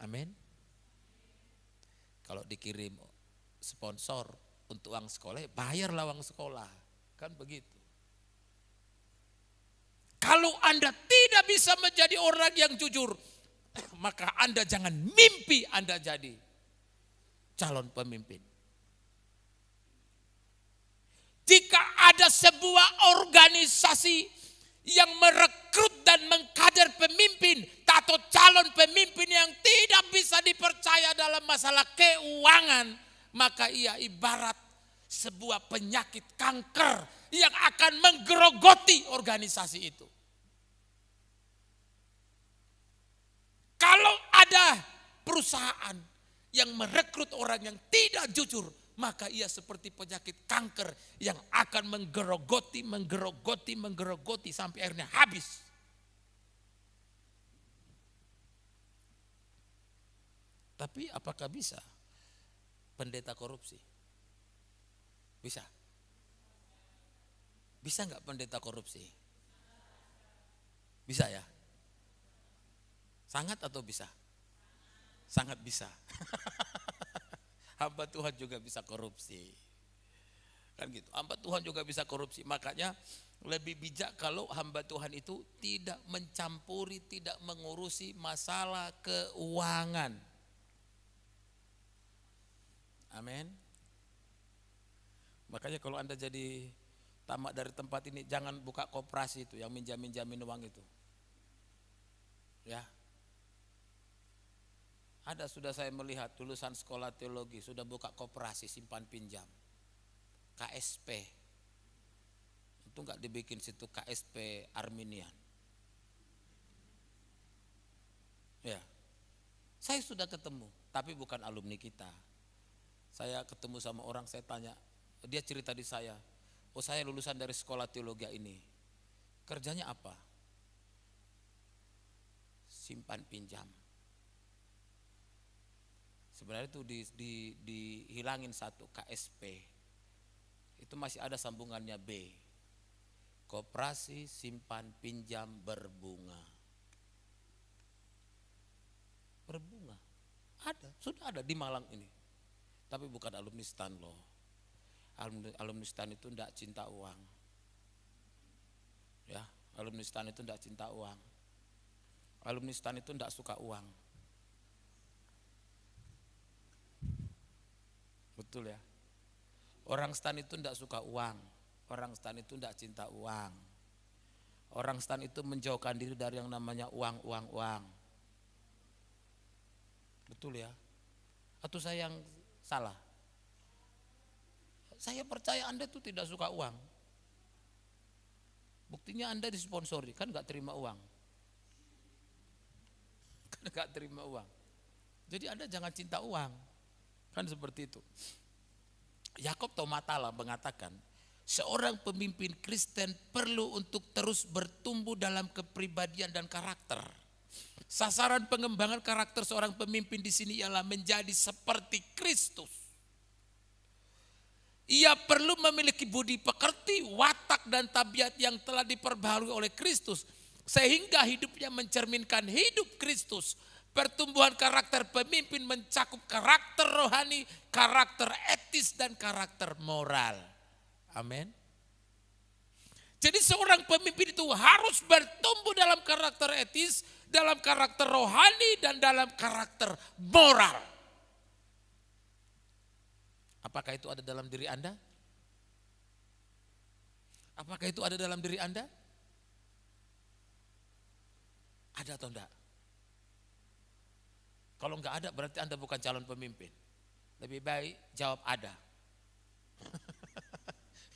[SPEAKER 1] Amin. Kalau dikirim sponsor untuk uang sekolah, bayarlah uang sekolah. Kan begitu. Kalau Anda tidak bisa menjadi orang yang jujur, maka Anda jangan mimpi Anda jadi calon pemimpin. Jika ada sebuah organisasi yang merekrut dan mengkader pemimpin atau calon pemimpin yang tidak bisa dipercaya dalam masalah keuangan, maka ia ibarat sebuah penyakit kanker yang akan menggerogoti organisasi itu. Kalau ada perusahaan yang merekrut orang yang tidak jujur, maka ia seperti penyakit kanker yang akan menggerogoti sampai akhirnya habis. Tapi apakah bisa pendeta korupsi? Bisa? Bisa nggak pendeta korupsi? Bisa ya? Sangat atau bisa? Sangat bisa. Hamba Tuhan juga bisa korupsi. Kan gitu. Hamba Tuhan juga bisa korupsi. Makanya lebih bijak kalau hamba Tuhan itu tidak mencampuri, tidak mengurusi masalah keuangan. Amin. Makanya kalau Anda jadi tamat dari tempat ini, jangan buka koperasi itu yang minjam-minjamin uang itu. Ya. Ada sudah saya melihat lulusan sekolah teologi sudah buka koperasi simpan pinjam. KSP. Itu enggak dibikin situ KSP Arminian. Ya. Saya sudah ketemu, tapi bukan alumni kita. Saya ketemu sama orang, saya tanya, dia cerita di saya, oh saya lulusan dari sekolah teologi ini. Kerjanya apa? Simpan pinjam. Sebenarnya itu dihilangin satu KSP. Itu masih ada sambungannya B. Koperasi simpan pinjam berbunga. Berbunga. Ada, sudah ada di Malang ini. Tapi bukan alumni STAN loh. Alumni STAN itu enggak cinta uang. Ya, alumni STAN itu enggak cinta uang. Alumni STAN itu enggak suka uang. Betul ya. Orang STAN itu tidak suka uang. Orang STAN itu tidak cinta uang. Orang STAN itu menjauhkan diri dari yang namanya uang. Betul ya. Atau saya yang salah? Saya percaya Anda itu tidak suka uang. Buktinya Anda disponsori, kan gak terima uang. Kan gak terima uang. Jadi Anda jangan cinta uang. Kan seperti itu. Yakob Tomatala mengatakan, seorang pemimpin Kristen perlu untuk terus bertumbuh dalam kepribadian dan karakter. Sasaran pengembangan karakter seorang pemimpin di sini ialah menjadi seperti Kristus. Ia perlu memiliki budi pekerti, watak dan tabiat yang telah diperbaharui oleh Kristus, sehingga hidupnya mencerminkan hidup Kristus. Pertumbuhan karakter pemimpin mencakup karakter rohani, karakter etis, dan karakter moral. Amin. Jadi seorang pemimpin itu harus bertumbuh dalam karakter etis, dalam karakter rohani, dan dalam karakter moral. Apakah itu ada dalam diri Anda? Apakah itu ada dalam diri Anda? Ada atau enggak? Kalau enggak ada berarti Anda bukan calon pemimpin. Lebih baik jawab ada.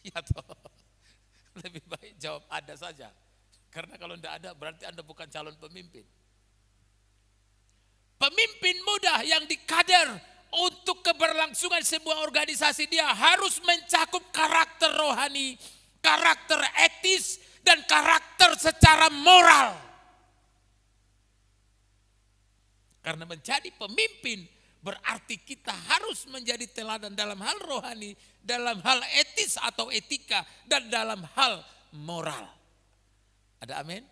[SPEAKER 1] Ya toh. Lebih baik jawab ada saja. Karena kalau enggak ada berarti Anda bukan calon pemimpin. Pemimpin muda yang dikader untuk keberlangsungan sebuah organisasi, dia harus mencakup karakter rohani, karakter etis, dan karakter secara moral. Karena menjadi pemimpin Berarti kita harus menjadi teladan dalam hal rohani, dalam hal etis atau etika, dan dalam hal moral. Ada amin?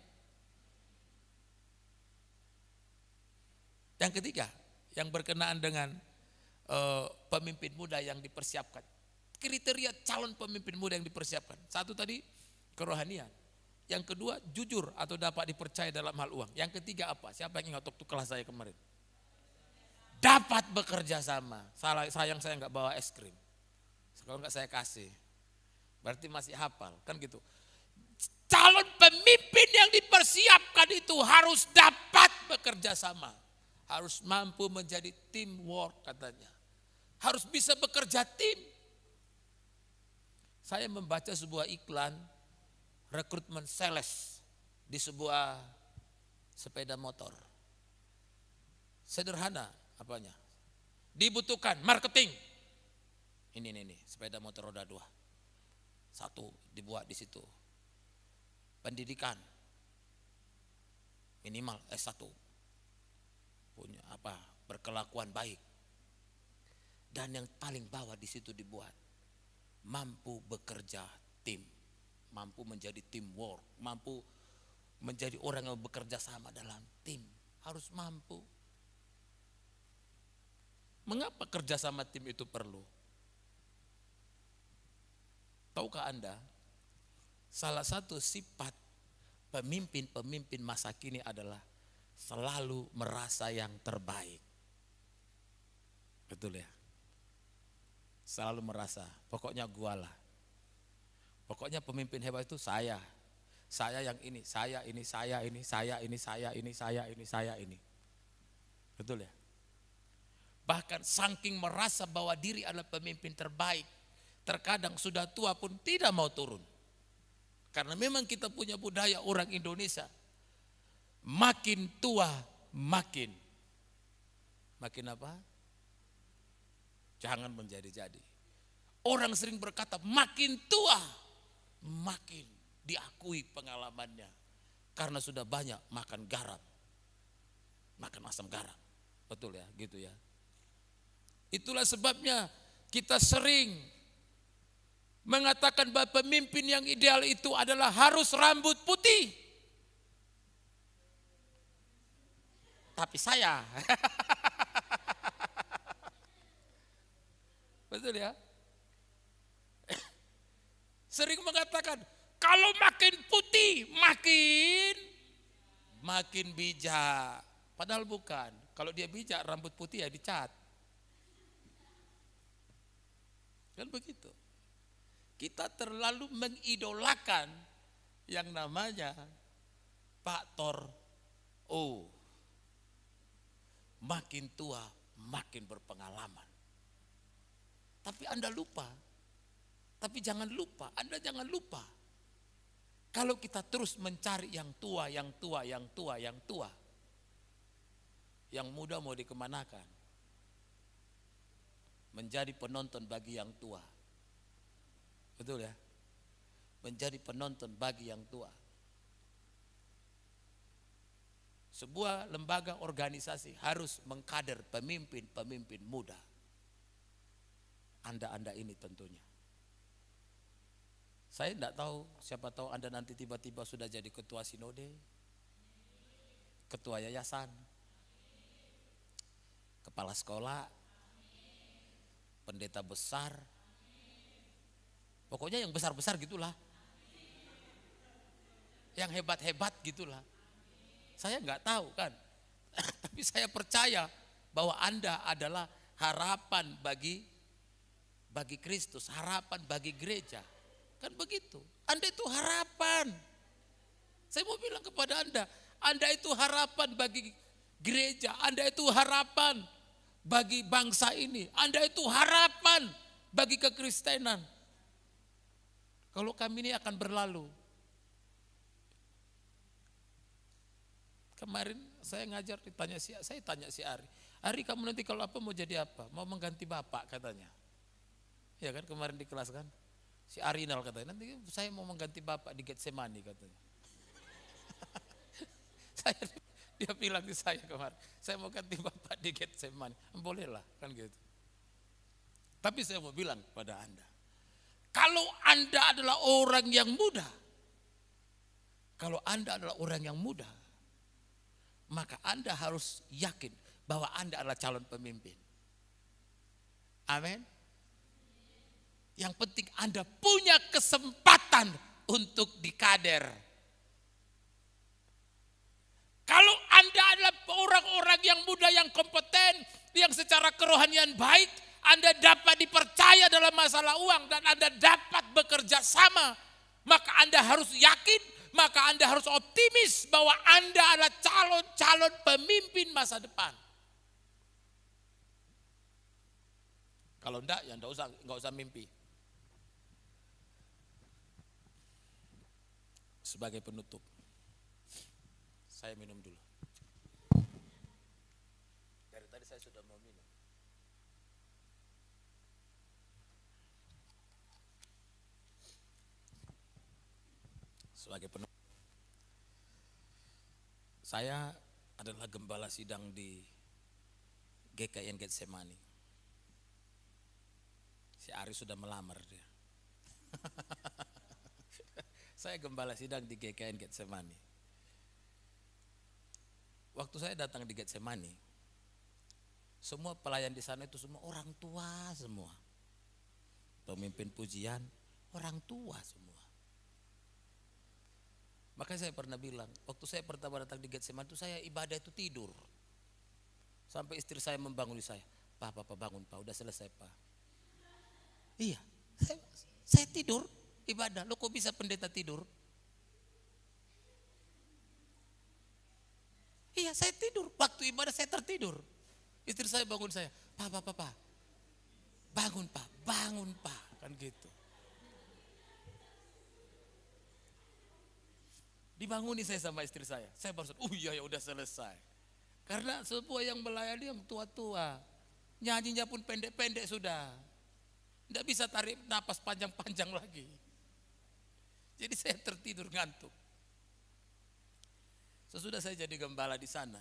[SPEAKER 1] Yang ketiga, yang berkenaan dengan pemimpin muda yang dipersiapkan. Kriteria calon pemimpin muda yang dipersiapkan. Satu tadi, kerohanian. Yang kedua, jujur atau dapat dipercaya dalam hal uang. Yang ketiga apa? Siapa yang ingat waktu kelas saya kemarin? Dapat bekerja sama. Sayang saya nggak bawa es krim. Kalau nggak saya kasih. Berarti masih hafal, kan gitu. Calon pemimpin yang dipersiapkan itu harus dapat bekerja sama. Harus mampu menjadi teamwork katanya. Harus bisa bekerja tim. Saya membaca sebuah iklan rekrutmen sales di sebuah sepeda motor. Sederhana apanya? Dibutuhkan marketing. Ini sepeda motor roda 2. Satu dibuat di situ. Pendidikan. Minimal S1. Punya apa? Berkelakuan baik. Dan yang paling bawah di situ dibuat mampu bekerja tim, mampu menjadi teamwork, mampu menjadi orang yang bekerja sama dalam tim, harus mampu. Mengapa kerja sama tim itu perlu? Tahukah Anda, salah satu sifat pemimpin-pemimpin masa kini adalah selalu merasa yang terbaik. Betul ya? Selalu merasa, pokoknya gualah. Pokoknya pemimpin hebat itu saya. Saya yang ini, saya ini, saya ini, saya ini, saya ini, saya ini, saya ini. Betul ya? Bahkan saking merasa bahwa diri adalah pemimpin terbaik, terkadang sudah tua pun tidak mau turun. Karena memang kita punya budaya orang Indonesia, makin tua makin apa? Jangan menjadi-jadi. Orang sering berkata makin tua makin diakui pengalamannya. Karena sudah banyak makan garam. Makan asam garam. Betul ya, gitu ya. Itulah sebabnya kita sering mengatakan bahwa pemimpin yang ideal itu adalah harus rambut putih. Tapi saya betul ya? Sering mengatakan kalau makin putih makin bijak. Padahal bukan. Kalau dia bijak rambut putih ya dicat. Kan begitu. Kita terlalu mengidolakan yang namanya faktor O. Makin tua makin berpengalaman. Tapi Anda lupa. Tapi jangan lupa, Anda jangan lupa. Kalau kita terus mencari yang tua, yang tua, yang tua, yang tua. Yang muda mau dikemanakan? Menjadi penonton bagi yang tua. Betul ya? Menjadi penonton bagi yang tua. Sebuah lembaga organisasi harus mengkader pemimpin-pemimpin muda. Anda ini tentunya. Saya tidak tahu, siapa tahu Anda nanti tiba-tiba sudah jadi ketua sinode, ketua yayasan, kepala sekolah, pendeta besar, pokoknya yang besar-besar gitulah, yang hebat-hebat gitulah. Saya nggak tahu kan, tapi saya percaya bahwa Anda adalah harapan bagi Kristus, harapan bagi gereja. Kan begitu. Anda itu harapan. Saya mau bilang kepada Anda itu harapan bagi gereja, Anda itu harapan bagi bangsa ini, Anda itu harapan bagi kekristenan. Kalau kami ini akan berlalu. Kemarin saya ngajar saya tanya si Ari. Ari, kamu nanti kalau apa mau jadi apa? Mau mengganti bapak katanya. Ya kan kemarin di kelas kan. Si Arinal katanya, nanti saya mau mengganti bapak di Getsemani katanya. Saya Dia bilang di saya kemarin, saya mau ganti Bapak di Getsemani. Bolehlah, kan gitu. Tapi saya mau bilang pada Anda, kalau Anda adalah orang yang muda, kalau Anda adalah orang yang muda, maka Anda harus yakin bahwa Anda adalah calon pemimpin. Amin. Yang penting Anda punya kesempatan untuk dikader. Kalau Anda adalah orang-orang yang muda, yang kompeten, yang secara kerohanian baik, Anda dapat dipercaya dalam masalah uang dan Anda dapat bekerja sama, maka Anda harus yakin, maka Anda harus optimis bahwa Anda adalah calon-calon pemimpin masa depan. Kalau enggak, ya enggak usah mimpi. Sebagai penutup, saya minum dulu. Dari tadi saya sudah mau minum. Sebagai penutup, saya adalah gembala sidang di GKIN Getsemani. Si Ari sudah melamar dia. Saya gembala sidang di GKIN Getsemani. Waktu saya datang di Getsemani, semua pelayan di sana itu semua orang tua semua. Pemimpin pujian, orang tua semua. Makanya saya pernah bilang, waktu saya pertama datang di Getsemani itu saya ibadah itu tidur. Sampai istri saya membanguni saya, Pak bangun Pak, udah selesai Pak. Iya, saya tidur ibadah. Lo kok bisa pendeta tidur? Iya, saya tidur. Waktu ibadah saya tertidur. Istri saya bangun saya, Pak. Bangun Pak. Kan gitu. Dibanguni saya sama istri saya. Saya baru ya udah selesai. Karena semua yang melayani yang tua-tua. Nyanyinya pun pendek-pendek sudah. Tidak bisa tarik napas panjang-panjang lagi. Jadi saya tertidur ngantuk. Sesudah saya jadi gembala di sana,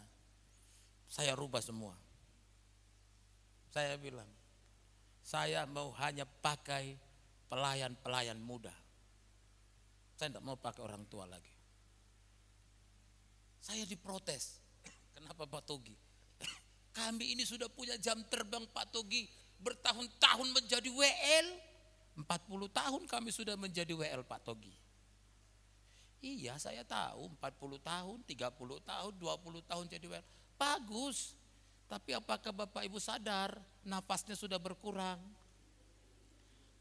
[SPEAKER 1] saya rubah semua. Saya bilang, saya mau hanya pakai pelayan-pelayan muda. Saya tidak mau pakai orang tua lagi. Saya diprotes. Kenapa Pak Togi? Kami ini sudah punya jam terbang Pak Togi. Bertahun-tahun menjadi WL. 40 tahun kami sudah menjadi WL Pak Togi. Iya saya tahu 40 tahun, 30 tahun, 20 tahun jadi WL. Bagus. Tapi apakah Bapak Ibu sadar nafasnya sudah berkurang?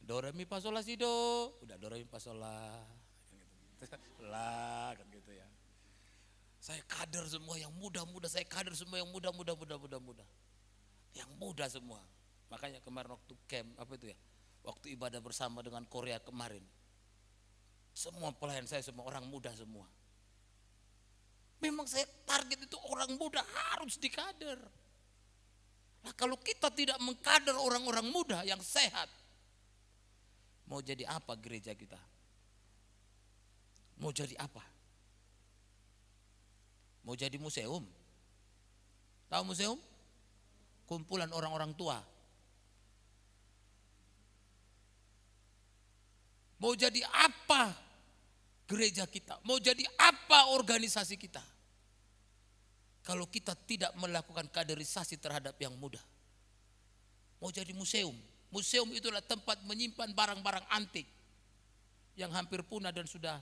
[SPEAKER 1] Do, re, mi, fa, sol, la, si, do. Udah do, re, mi, fa, sol, la. Lah kan gitu ya. Saya kader semua yang muda-muda, saya kader semua yang muda. Yang muda semua. Makanya kemarin waktu camp, waktu ibadah bersama dengan Korea kemarin. Semua pelayan saya semua orang muda semua. Memang saya target itu orang muda harus dikader. Nah kalau kita tidak mengkader orang-orang muda yang sehat, mau jadi apa gereja kita? Mau jadi apa? Mau jadi museum? Tahu museum? Kumpulan orang-orang tua. Mau jadi apa gereja kita? Mau jadi apa organisasi kita? Kalau kita tidak melakukan kaderisasi terhadap yang muda. Mau jadi museum. Museum itulah tempat menyimpan barang-barang antik yang hampir punah dan sudah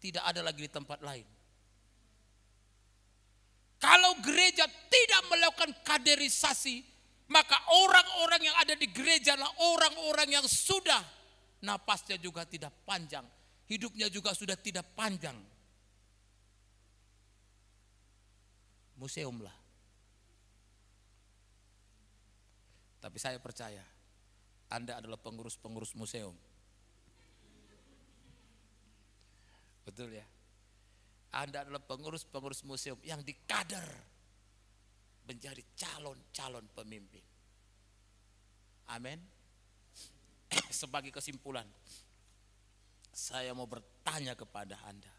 [SPEAKER 1] tidak ada lagi di tempat lain. Kalau gereja tidak melakukan kaderisasi, maka orang-orang yang ada di gereja adalah orang-orang yang sudah napasnya juga tidak panjang, hidupnya juga sudah tidak panjang. Museum lah. Tapi saya percaya Anda adalah pengurus-pengurus museum. Betul ya? Anda adalah pengurus-pengurus museum yang dikader menjadi calon-calon pemimpin. Amin. Sebagai kesimpulan, saya mau bertanya kepada Anda.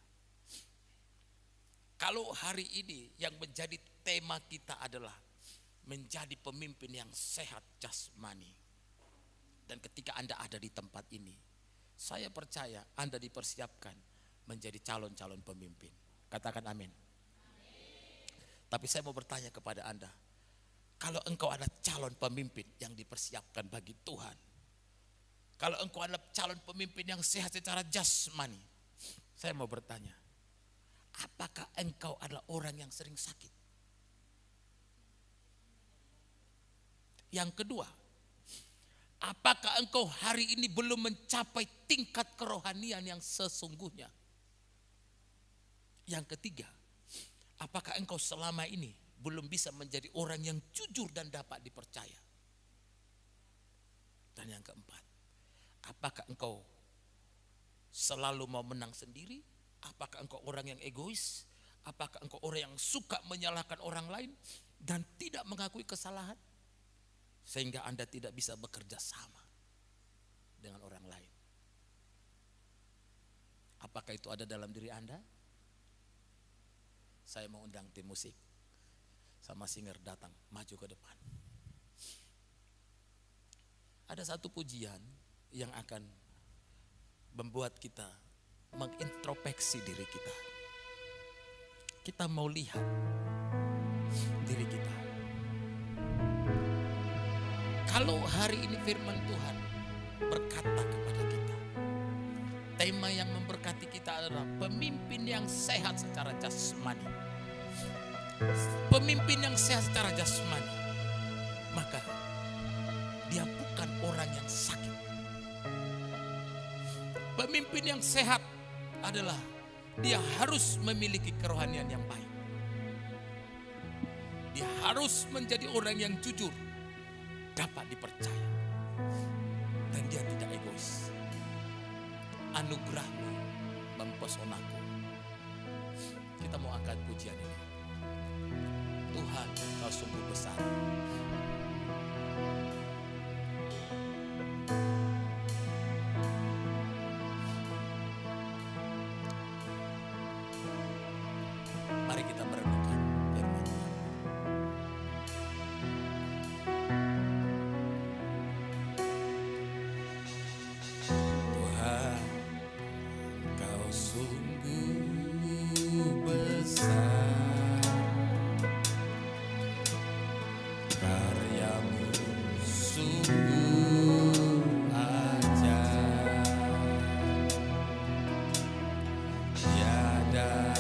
[SPEAKER 1] Kalau hari ini yang menjadi tema kita adalah menjadi pemimpin yang sehat jasmani. Dan ketika Anda ada di tempat ini, saya percaya Anda dipersiapkan menjadi calon-calon pemimpin. Katakan amin. Tapi saya mau bertanya kepada Anda, kalau engkau adalah calon pemimpin yang dipersiapkan bagi Tuhan, kalau engkau adalah calon pemimpin yang sehat secara jasmani, saya mau bertanya, apakah engkau adalah orang yang sering sakit? Yang kedua, apakah engkau hari ini belum mencapai tingkat kerohanian yang sesungguhnya? Yang ketiga, apakah engkau selama ini belum bisa menjadi orang yang jujur dan dapat dipercaya? Dan yang keempat, apakah engkau selalu mau menang sendiri? Apakah engkau orang yang egois? Apakah engkau orang yang suka menyalahkan orang lain dan tidak mengakui kesalahan? Sehingga Anda tidak bisa bekerja sama dengan orang lain. Apakah itu ada dalam diri Anda? Saya mau undang tim musik sama singer datang maju ke depan. Ada satu pujian yang akan membuat kita mengintrospeksi diri kita. Kita mau lihat diri kita. Kalau hari ini firman Tuhan berkata kepada kita, tema yang memberkati kita adalah pemimpin yang sehat secara jasmani. Pemimpin yang sehat secara jasmani, maka dia bukan orang yang sakit. Pemimpin yang sehat adalah dia harus memiliki kerohanian yang baik. Dia harus menjadi orang yang jujur, dapat dipercaya, dan dia tidak egois. Anugerahmu mempesonaku. Kita mau angkat pujian ini. Tuhan, Kau sungguh besar. Mari kita merenungkan firman Tuhan. Tuhan, Kau sungguh besar. Karyamu sungguh ajaib. Tiada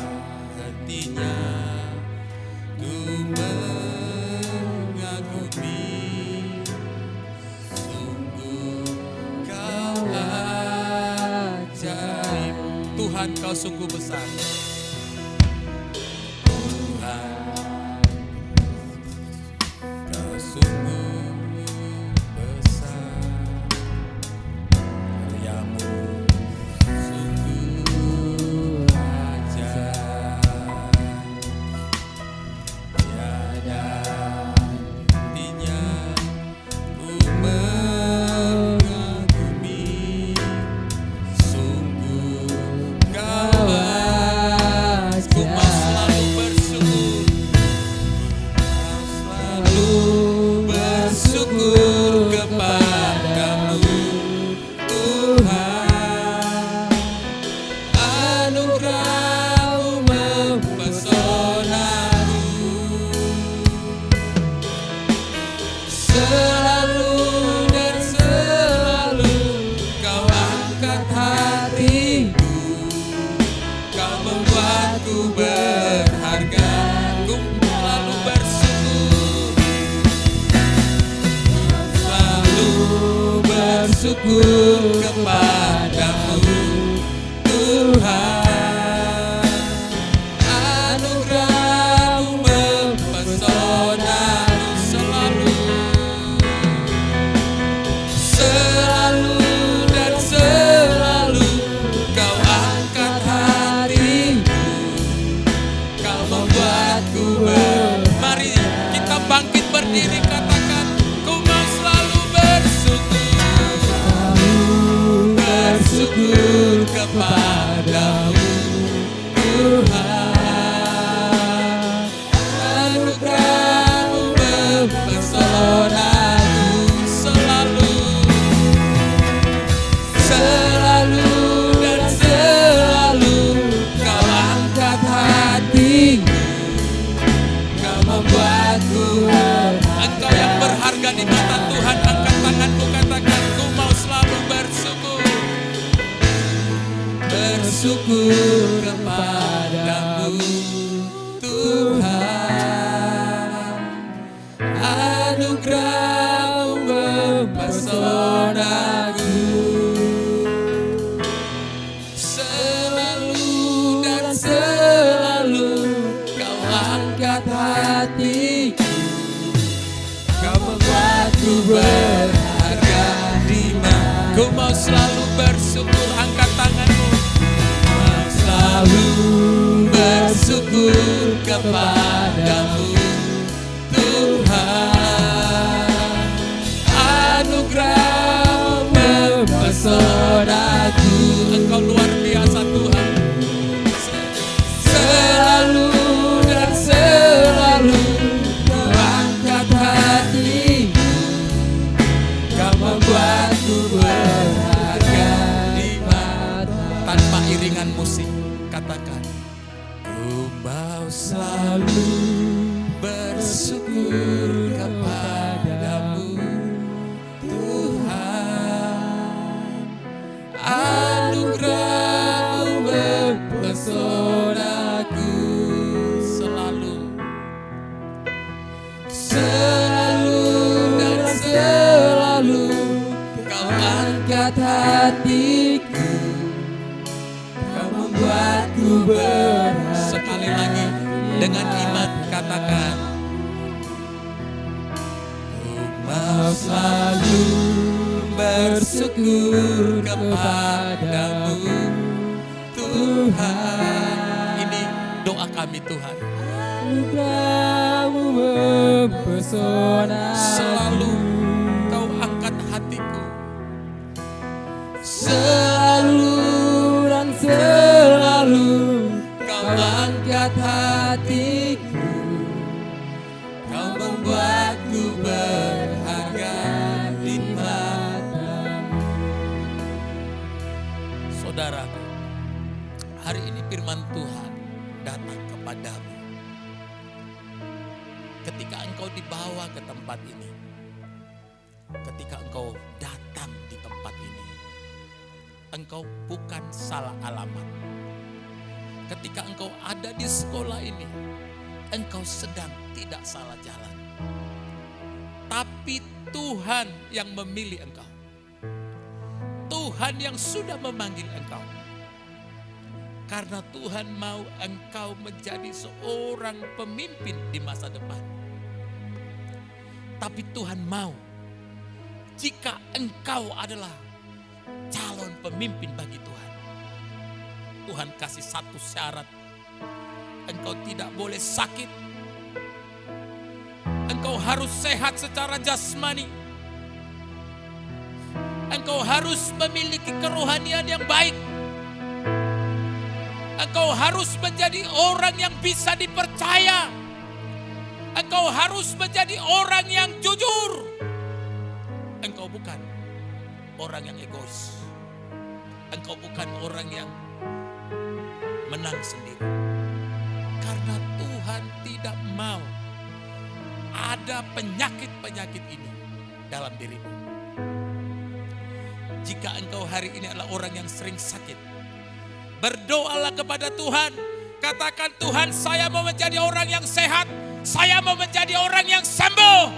[SPEAKER 1] hentinya ku mengagumi. Sungguh Kau ajaib. Tuhan, Kau sungguh besar. Bersyukur kepadamu Tuhan, anugerah-Mu mempesona selalu, selalu dan selalu. Kau angkat hatiku, Kau membuatku Mari kita bangkit berdiri, katakan, ku mau selalu bersyukur kepadamu Tuhan, di mata Tuhan, angkat tanganmu, katakan, ku mau selalu bersyukur. Bersyukur kepadamu Tuhan, anugerah-Mu mempesonaku. Selalu dan selalu Kau angkat hatiku, Kau membuatku berharga di mata. Ku mau selalu bersyukur, angkat tanganmu. Mau selalu bersyukur kepadamu Tuhan, anugerah-Mu mempesonaku. Engkau luar biasa Tuhan. Selalu dan selalu Kau angkat hatiku, Kau membuatku berharga di mata. Tanpa iringan musik, katakan, ku mau selalu bersyukur kepadamu Tuhan, anugerah-Mu mempesonaku. Selalu, selalu dan selalu Kau angkat hatiku, Kau membuatku berharga. Sekali lagi dengan iman katakan, ku mau selalu bersyukur kepadamu Tuhan. Ini doa kami Tuhan.
[SPEAKER 2] Anugerah-Mu mempesonaku.
[SPEAKER 1] Selalu Kau angkat hatiku,
[SPEAKER 2] Selalu dan selalu Kau angkat hatiku,
[SPEAKER 1] Kau membuatku berharga di mata-Mu. Saudaraku, hari ini firman Tuhan datang kepadamu. Ketika engkau dibawa ke tempat ini, ketika engkau datang di tempat ini, engkau bukan salah alamat. Ketika engkau ada di sekolah ini, engkau sedang tidak salah jalan. Tapi Tuhan yang memilih engkau. Tuhan yang sudah memanggil engkau. Karena Tuhan mau engkau menjadi seorang pemimpin di masa depan. Tapi Tuhan mau jika engkau adalah calon pemimpin bagi Tuhan. Tuhan kasih satu syarat. Engkau tidak boleh sakit. Engkau harus sehat secara jasmani. Engkau harus memiliki kerohanian yang baik. Engkau harus menjadi orang yang bisa dipercaya. Engkau harus menjadi orang yang jujur. Engkau bukan orang yang egois. Engkau bukan orang yang menang sendiri. Karena Tuhan tidak mau ada penyakit-penyakit ini dalam dirimu. Jika engkau hari ini adalah orang yang sering sakit, berdoalah kepada Tuhan. Katakan, Tuhan, saya mau menjadi orang yang sehat. Saya mau menjadi orang yang sembuh.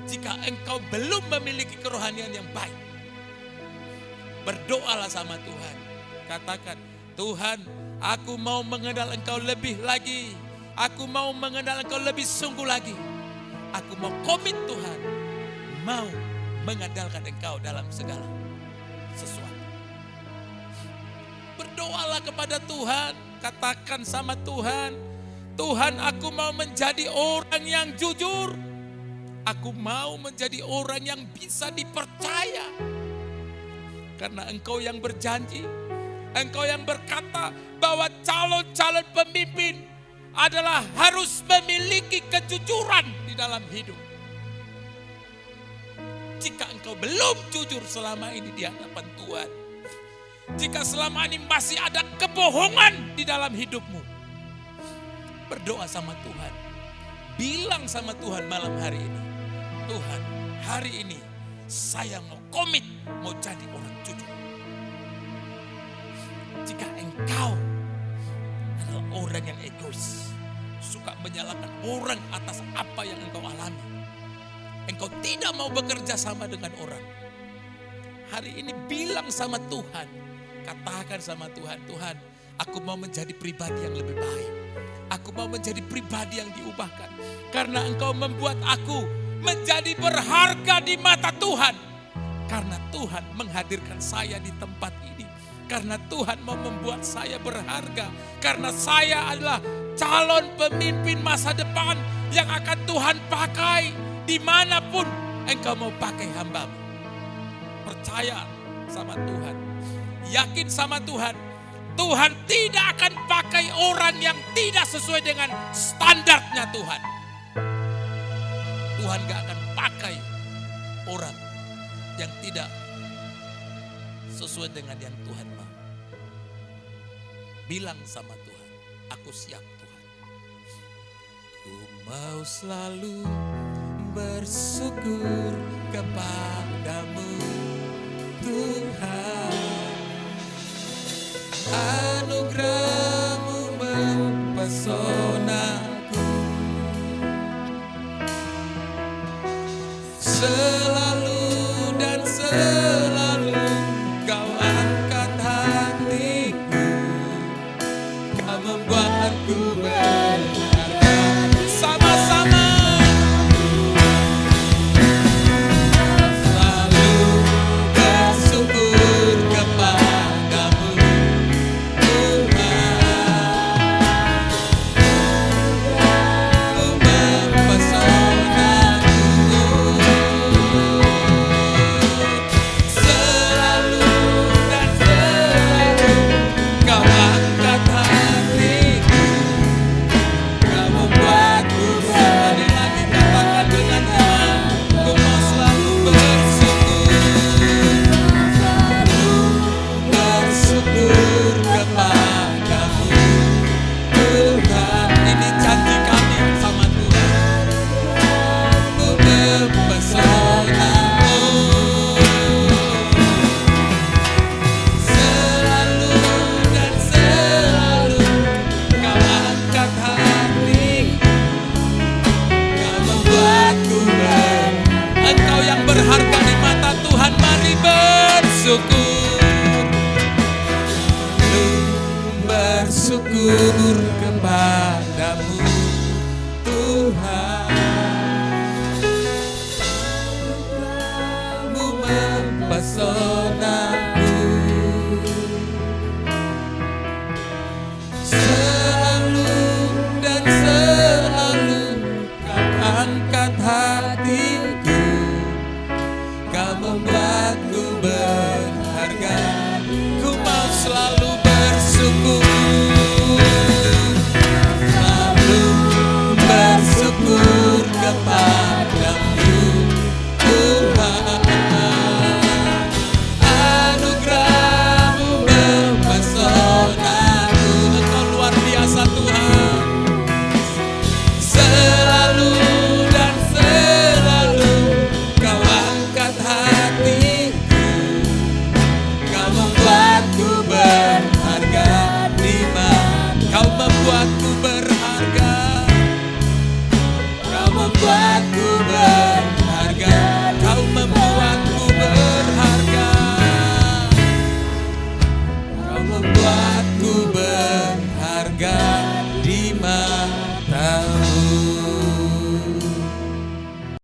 [SPEAKER 1] Jika engkau belum memiliki kerohanian yang baik, berdoalah sama Tuhan. Katakan, Tuhan, aku mau mengenal Engkau lebih lagi. Aku mau mengenal Engkau lebih sungguh lagi. Aku mau komit Tuhan, mau mengandalkan Engkau dalam segala sesuatu. Berdoalah kepada Tuhan. Katakan sama Tuhan, Tuhan, aku mau menjadi orang yang jujur. Aku mau menjadi orang yang bisa dipercaya. Karena Engkau yang berjanji, Engkau yang berkata bahwa calon-calon pemimpin adalah harus memiliki kejujuran di dalam hidup. Jika engkau belum jujur selama ini di hadapan Tuhan, jika selama ini masih ada kebohongan di dalam hidupmu, berdoa sama Tuhan. bilang sama Tuhan malam hari ini, Tuhan, hari ini saya mau komit, mau jadi orang jujur. Jika engkau adalah orang yang egois, suka menyalahkan orang atas apa yang engkau alami, engkau tidak mau bekerja sama dengan orang, hari ini bilang sama Tuhan, katakan sama Tuhan, Tuhan, aku mau menjadi pribadi yang lebih baik. Aku mau menjadi pribadi yang diubahkan. Karena engkau membuat aku menjadi berharga di mata Tuhan. Karena Tuhan menghadirkan saya di tempat ini. Karena Tuhan mau membuat saya berharga. Karena saya adalah calon pemimpin masa depan yang akan Tuhan pakai dimanapun engkau mau pakai hambamu. Percaya sama Tuhan. Yakin sama Tuhan. Tuhan tidak akan pakai orang yang tidak sesuai dengan standarnya Tuhan. Tuhan gak akan pakai orang yang tidak sesuai dengan yang Tuhan mau. Bilang sama Tuhan, aku siap Tuhan. Ku mau selalu bersyukur kepadamu Tuhan. Anugerah-Mu mempesonaku, selalu dan selalu Kau angkat hatiku, Kau membuatku berharga. Sama-sama selalu bersyukur kepadamu bersyukur kepadamu Tuhan. Mu mempesonaku, selalu dan selalu Kau angkat hatiku, Kau membuatku berharga. Ku mau selalu bersyukur, selalu bersyukur kepadamu Tuhan. Anugerah-Mu mempesonaku, Engkau luar biasa Tuhan. Selalu dan selalu Kau angkat hatiku, Kau membuatku berharga. Kau membuatku berharga, Kau membuatku berharga, Kau membuatku berharga, Kau membuatku berharga di mana